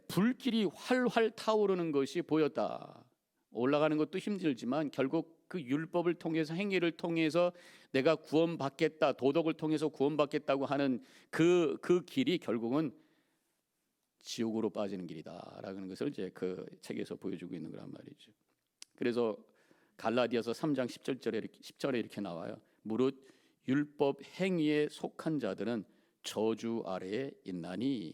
불길이 활활 타오르는 것이 보였다. 올라가는 것도 힘들지만 결국 그 율법을 통해서 행위를 통해서 내가 구원받겠다, 도덕을 통해서 구원받겠다고 하는 그 길이 결국은 지옥으로 빠지는 길이다라는 것을 이제 그 책에서 보여주고 있는 거란 말이죠. 그래서 갈라디아서 3장 10절에 이렇게 나와요. 무릇 율법 행위에 속한 자들은 저주 아래에 있나니.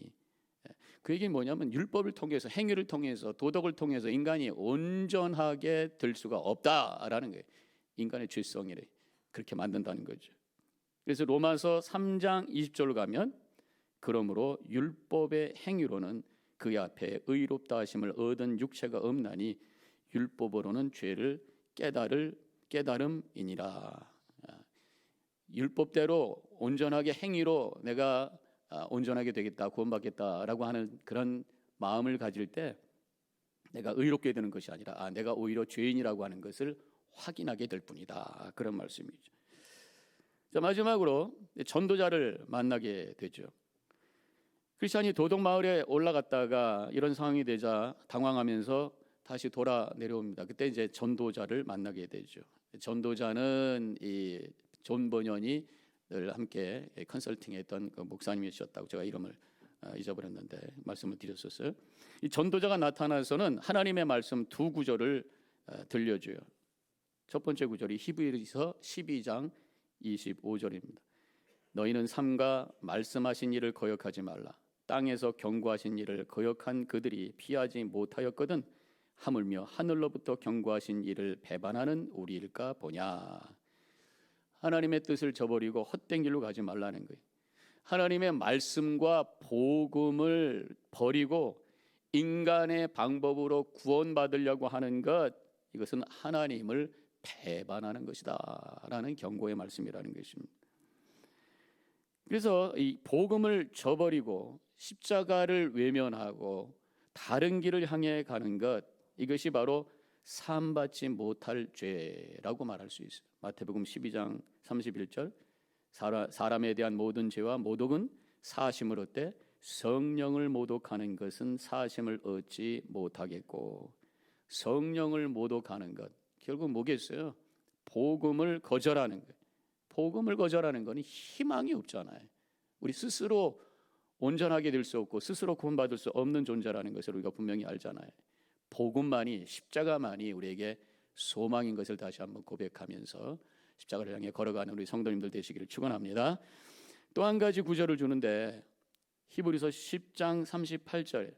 그 얘기는 뭐냐면 율법을 통해서, 행위를 통해서, 도덕을 통해서 인간이 온전하게 될 수가 없다라는 거예요. 인간의 죄성이래 그렇게 만든다는 거죠. 그래서 로마서 3장 20절로 가면 그러므로 율법의 행위로는 그 앞에 의롭다 하심을 얻은 육체가 없나니 율법으로는 죄를 깨달음이니라. 율법대로 온전하게 행위로 내가 온전하게 되겠다, 구원받겠다라고 하는 그런 마음을 가질 때 내가 의롭게 되는 것이 아니라 내가 오히려 죄인이라고 하는 것을 확인하게 될 뿐이다. 그런 말씀이죠. 자, 마지막으로 전도자를 만나게 되죠. 크리스찬이 도덕 마을에 올라갔다가 이런 상황이 되자 당황하면서 다시 돌아 내려옵니다. 그때 이제 전도자를 만나게 되죠. 전도자는 이 존 버년이 늘 함께 컨설팅했던 그 목사님이셨다고 제가 이름을 잊어버렸는데 말씀을 드렸었어요. 이 전도자가 나타나서는 하나님의 말씀 두 구절을 들려줘요. 첫 번째 구절이 히브리서 12장 25절입니다. 너희는 삼가 말씀하신 일을 거역하지 말라. 땅에서 경고하신 일을 거역한 그들이 피하지 못하였거든 하물며 하늘로부터 경고하신 일을 배반하는 우리일까 보냐. 하나님의 뜻을 저버리고 헛된 길로 가지 말라는 거예요. 하나님의 말씀과 복음을 버리고 인간의 방법으로 구원받으려고 하는 것, 이것은 하나님을 배반하는 것이다 라는 경고의 말씀이라는 것입니다. 그래서 이 복음을 저버리고 십자가를 외면하고 다른 길을 향해 가는 것, 이것이 바로 사함받지 못할 죄라고 말할 수 있어요. 마태복음 12장 31절 사람에 대한 모든 죄와 모독은 사하심을 얻되 성령을 모독하는 것은 사하심을 얻지 못하겠고. 성령을 모독하는 것, 결국 뭐겠어요? 복음을 거절하는 거예요. 복음을 거절하는 것은 희망이 없잖아요. 우리 스스로 온전하게 될 수 없고 스스로 구원받을 수 없는 존재라는 것을 우리가 분명히 알잖아요. 복음만이, 십자가만이 우리에게 소망인 것을 다시 한번 고백하면서 십자가를 향해 걸어가는 우리 성도님들 되시기를 축원합니다. 또 한 가지 구절을 주는데 히브리서 10장 38절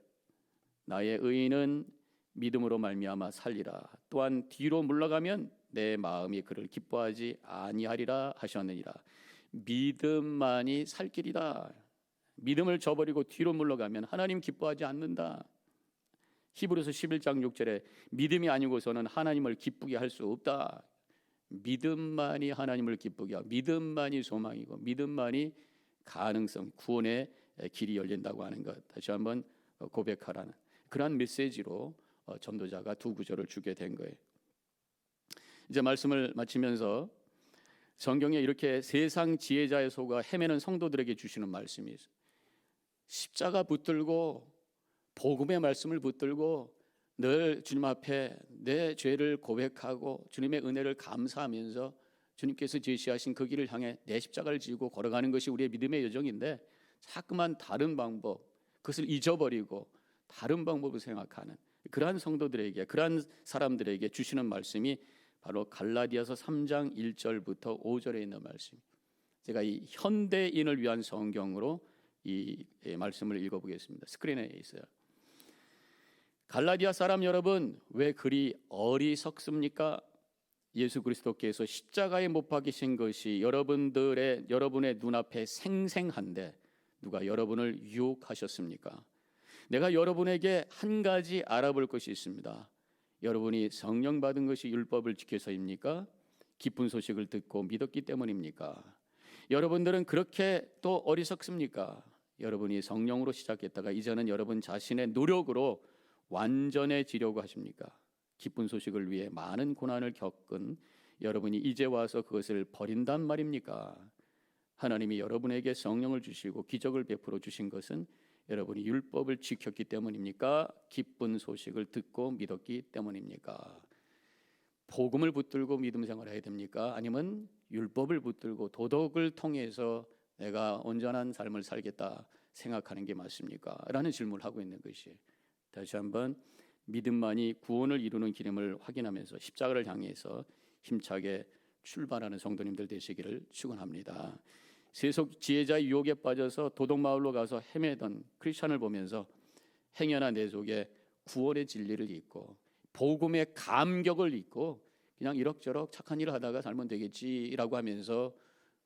나의 의인은 믿음으로 말미암아 살리라. 또한 뒤로 물러가면 내 마음이 그를 기뻐하지 아니하리라 하셨느니라. 믿음만이 살 길이다. 믿음을 저버리고 뒤로 물러가면 하나님 기뻐하지 않는다. 히브리서 11장 6절에 믿음이 아니고서는 하나님을 기쁘게 할 수 없다. 믿음만이 하나님을 기쁘게 하고 믿음만이 소망이고 믿음만이 가능성, 구원의 길이 열린다고 하는 것 다시 한번 고백하라는 그러한 메시지로 전도자가 두 구절을 주게 된 거예요. 이제 말씀을 마치면서 성경에 이렇게 세상 지혜자의 속아 헤매는 성도들에게 주시는 말씀이 있어요. 십자가 붙들고 복음의 말씀을 붙들고 늘 주님 앞에 내 죄를 고백하고 주님의 은혜를 감사하면서 주님께서 제시하신 그 길을 향해 내 십자가를 지고 걸어가는 것이 우리의 믿음의 여정인데 자꾸만 다른 방법, 그것을 잊어버리고 다른 방법을 생각하는 그러한 성도들에게, 그러한 사람들에게 주시는 말씀이 바로 갈라디아서 3장 1절부터 5절에 있는 말씀. 제가 이 현대인을 위한 성경으로 이 말씀을 읽어보겠습니다. 스크린에 있어요. 갈라디아 사람 여러분, 왜 그리 어리석습니까? 예수 그리스도께서 십자가에 못 박히신 것이 여러분의 눈앞에 생생한데 누가 여러분을 유혹하셨습니까? 내가 여러분에게 한 가지 알아볼 것이 있습니다. 여러분이 성령 받은 것이 율법을 지켜서입니까? 기쁜 소식을 듣고 믿었기 때문입니까? 여러분들은 그렇게 또 어리석습니까? 여러분이 성령으로 시작했다가 이제는 여러분 자신의 노력으로 완전해지려고 하십니까? 기쁜 소식을 위해 많은 고난을 겪은 여러분이 이제 와서 그것을 버린단 말입니까? 하나님이 여러분에게 성령을 주시고 기적을 베풀어 주신 것은 여러분이 율법을 지켰기 때문입니까? 기쁜 소식을 듣고 믿었기 때문입니까? 복음을 붙들고 믿음 생활을 해야 됩니까? 아니면 율법을 붙들고 도덕을 통해서 내가 온전한 삶을 살겠다 생각하는 게 맞습니까? 라는 질문을 하고 있는 것이, 다시 한번 믿음만이 구원을 이루는 길임을 확인하면서 십자가를 향해서 힘차게 출발하는 성도님들 되시기를 축원합니다. 세속 지혜자의 유혹에 빠져서 도덕마을로 가서 헤매던 크리스찬을 보면서 행여나 내 속에 구원의 진리를 잊고 복음의 감격을 잊고 그냥 이럭저럭 착한 일을 하다가 살면 되겠지라고 하면서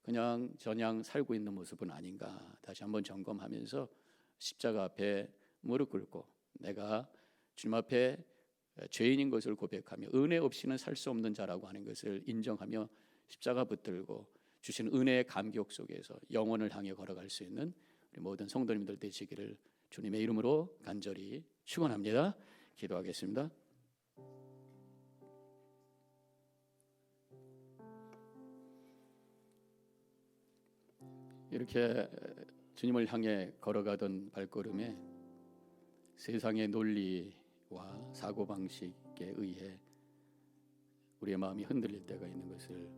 그냥 저냥 살고 있는 모습은 아닌가, 다시 한번 점검하면서 십자가 앞에 무릎 꿇고 내가 주님 앞에 죄인인 것을 고백하며 은혜 없이는 살 수 없는 자라고 하는 것을 인정하며 십자가 붙들고 주신 은혜의 감격 속에서 영혼을 향해 걸어갈 수 있는 우리 모든 성도님들 되시기를 주님의 이름으로 간절히 축원합니다. 기도하겠습니다. 이렇게 주님을 향해 걸어가던 발걸음에 세상의 논리와 사고방식에 의해 우리의 마음이 흔들릴 때가 있는 것을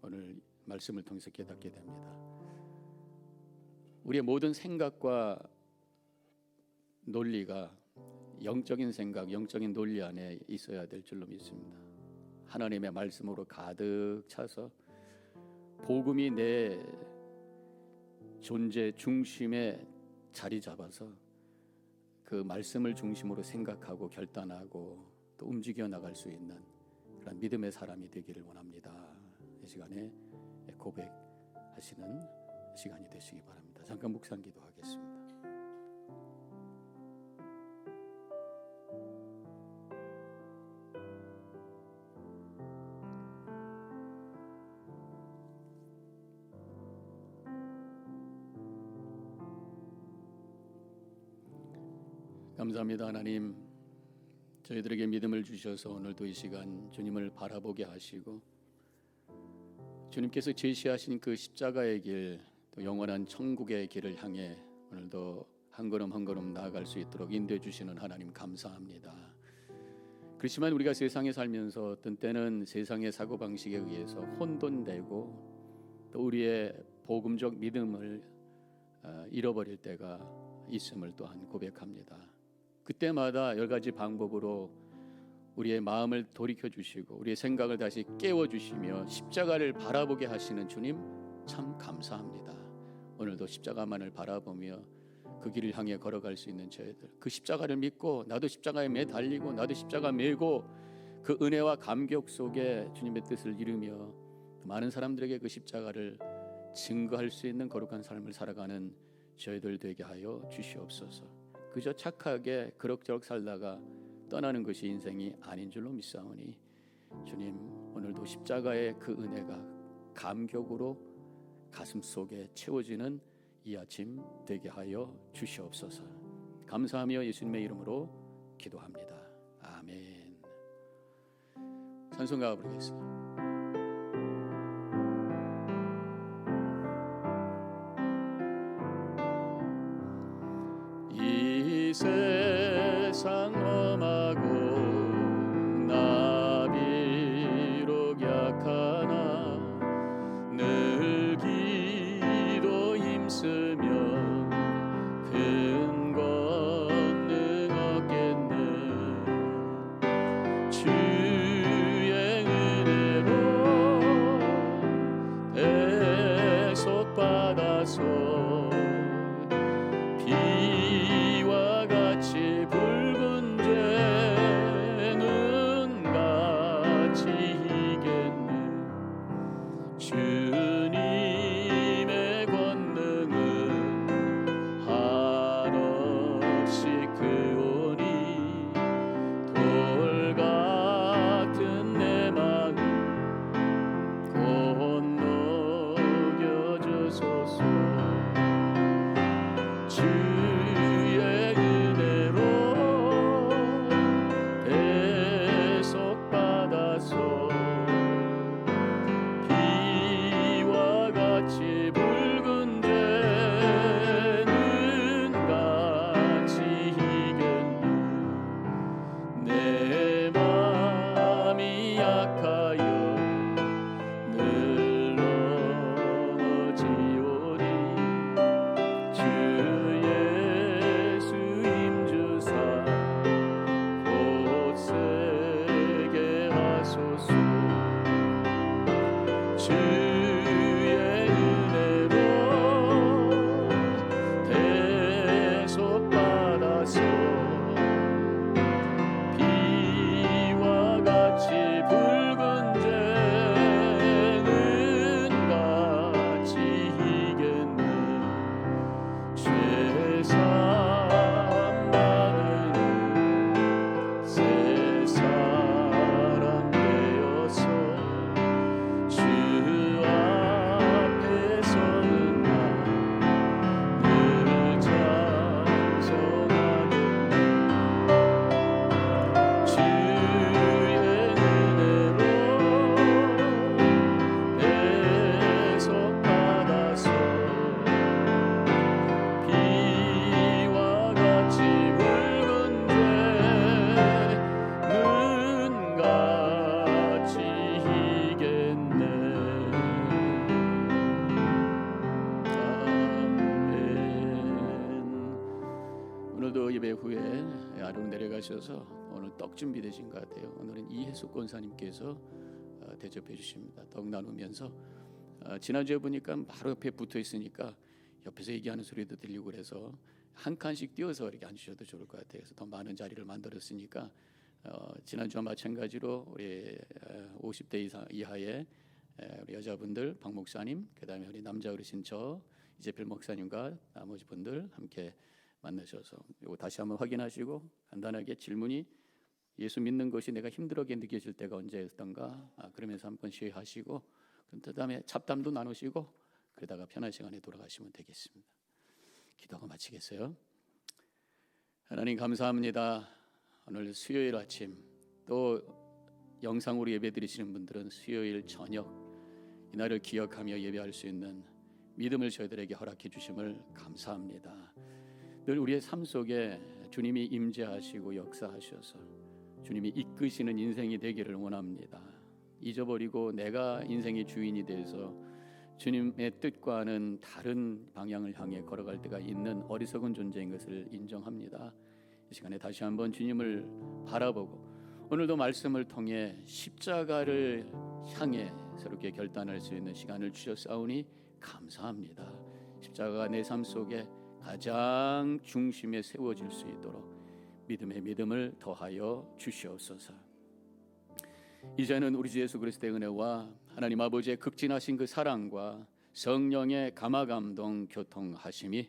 오늘 말씀을 통해서 깨닫게 됩니다. 우리의 모든 생각과 논리가 영적인 생각, 영적인 논리 안에 있어야 될 줄로 믿습니다. 하나님의 말씀으로 가득 차서 복음이 내 존재 중심에 자리 잡아서 그 말씀을 중심으로 생각하고 결단하고 또 움직여 나갈 수 있는 그런 믿음의 사람이 되기를 원합니다. 이 시간에 고백하시는 시간이 되시기 바랍니다. 잠깐 묵상 기도하겠습니다. 감사합니다. 하나님, 저희들에게 믿음을 주셔서 오늘도 이 시간 주님을 바라보게 하시고 주님께서 제시하신 그 십자가의 길, 또 영원한 천국의 길을 향해 오늘도 한 걸음 한 걸음 나아갈 수 있도록 인도해 주시는 하나님 감사합니다. 그렇지만 우리가 세상에 살면서 어떤 때는 세상의 사고방식에 의해서 혼돈되고 또 우리의 복음적 믿음을 잃어버릴 때가 있음을 또한 고백합니다. 그때마다 여러 가지 방법으로 우리의 마음을 돌이켜 주시고 우리의 생각을 다시 깨워 주시며 십자가를 바라보게 하시는 주님 참 감사합니다. 오늘도 십자가만을 바라보며 그 길을 향해 걸어갈 수 있는 저희들, 그 십자가를 믿고 나도 십자가에 매달리고 나도 십자가 메고 그 은혜와 감격 속에 주님의 뜻을 이루며 많은 사람들에게 그 십자가를 증거할 수 있는 거룩한 삶을 살아가는 저희들 되게 하여 주시옵소서. 그저 착하게 그럭저럭 살다가 떠나는 것이 인생이 아닌 줄로 믿사오니 주님 오늘도 십자가의 그 은혜가 감격으로 가슴 속에 채워지는 이 아침 되게 하여 주시옵소서. 감사하며 예수님의 이름으로 기도합니다. 아멘. 찬송가 부르겠습니다. 이 세상 험하고 나 비록 약하나 늘 기도 힘쓰며 큰 권능 얻겠네. 주의 은혜로 대속받아서 비와 같이 붉은 죄는 같이 이겼네. 주님의 권능은 한없이 크오니 돌 같은 내 마음 건너겨주소서. 주의 새 삶 나는 새 사람 되어서 주 앞에 서는 나 늘 찬송하는 주의 은혜로 배속받아서 비와 같이 붉은 눈같이 희겠네. 아멘. 오늘도 예배 후에 아래로 내려가셔서 오늘 떡 준비되신 것 같아요. 오늘은 이혜숙 권사님께서 대접해 주십니다. 떡 나누면서 지난주에 보니까 바로 옆에 붙어 있으니까 옆에서 얘기하는 소리도 들리고 그래서 한 칸씩 띄어서 이렇게 앉으셔도 좋을 것 같아요. 그래서 더 많은 자리를 만들었으니까 지난주와 마찬가지로 우리 50대 이하의 우리 여자분들 박 목사님, 그다음에 우리 남자 어르신 저 이재필 목사님과 나머지 분들 함께 만나셔서 이거 다시 한번 확인하시고 간단하게 질문이 예수 믿는 것이 내가 힘들게 느껴질 때가 언제였던가 그러면서 한번 시회하시고 그다음에 잡담도 나누시고 그러다가 편한 시간에 돌아가시면 되겠습니다. 기도하고 마치겠어요. 하나님 감사합니다. 오늘 수요일 아침 또 영상으로 예배드리시는 분들은 수요일 저녁 이날을 기억하며 예배할 수 있는 믿음을 저희들에게 허락해 주심을 감사합니다. 늘 우리의 삶 속에 주님이 임재하시고 역사하셔서 주님이 이끄시는 인생이 되기를 원합니다. 잊어버리고 내가 인생의 주인이 돼서 주님의 뜻과는 다른 방향을 향해 걸어갈 때가 있는 어리석은 존재인 것을 인정합니다. 이 시간에 다시 한번 주님을 바라보고 오늘도 말씀을 통해 십자가를 향해 새롭게 결단할 수 있는 시간을 주셨사오니 감사합니다. 십자가가 내 삶 속에 가장 중심에 세워질 수 있도록 믿음의 믿음을 더하여 주시옵소서. 이제는 우리 주 예수 그리스도의 은혜와 하나님 아버지의 극진하신 그 사랑과 성령의 감화감동 교통하심이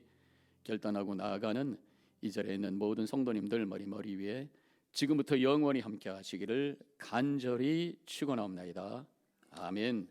결단하고 나아가는 이 자리에 있는 모든 성도님들 머리 위에 지금부터 영원히 함께 하시기를 간절히 축원하옵나이다. 아멘.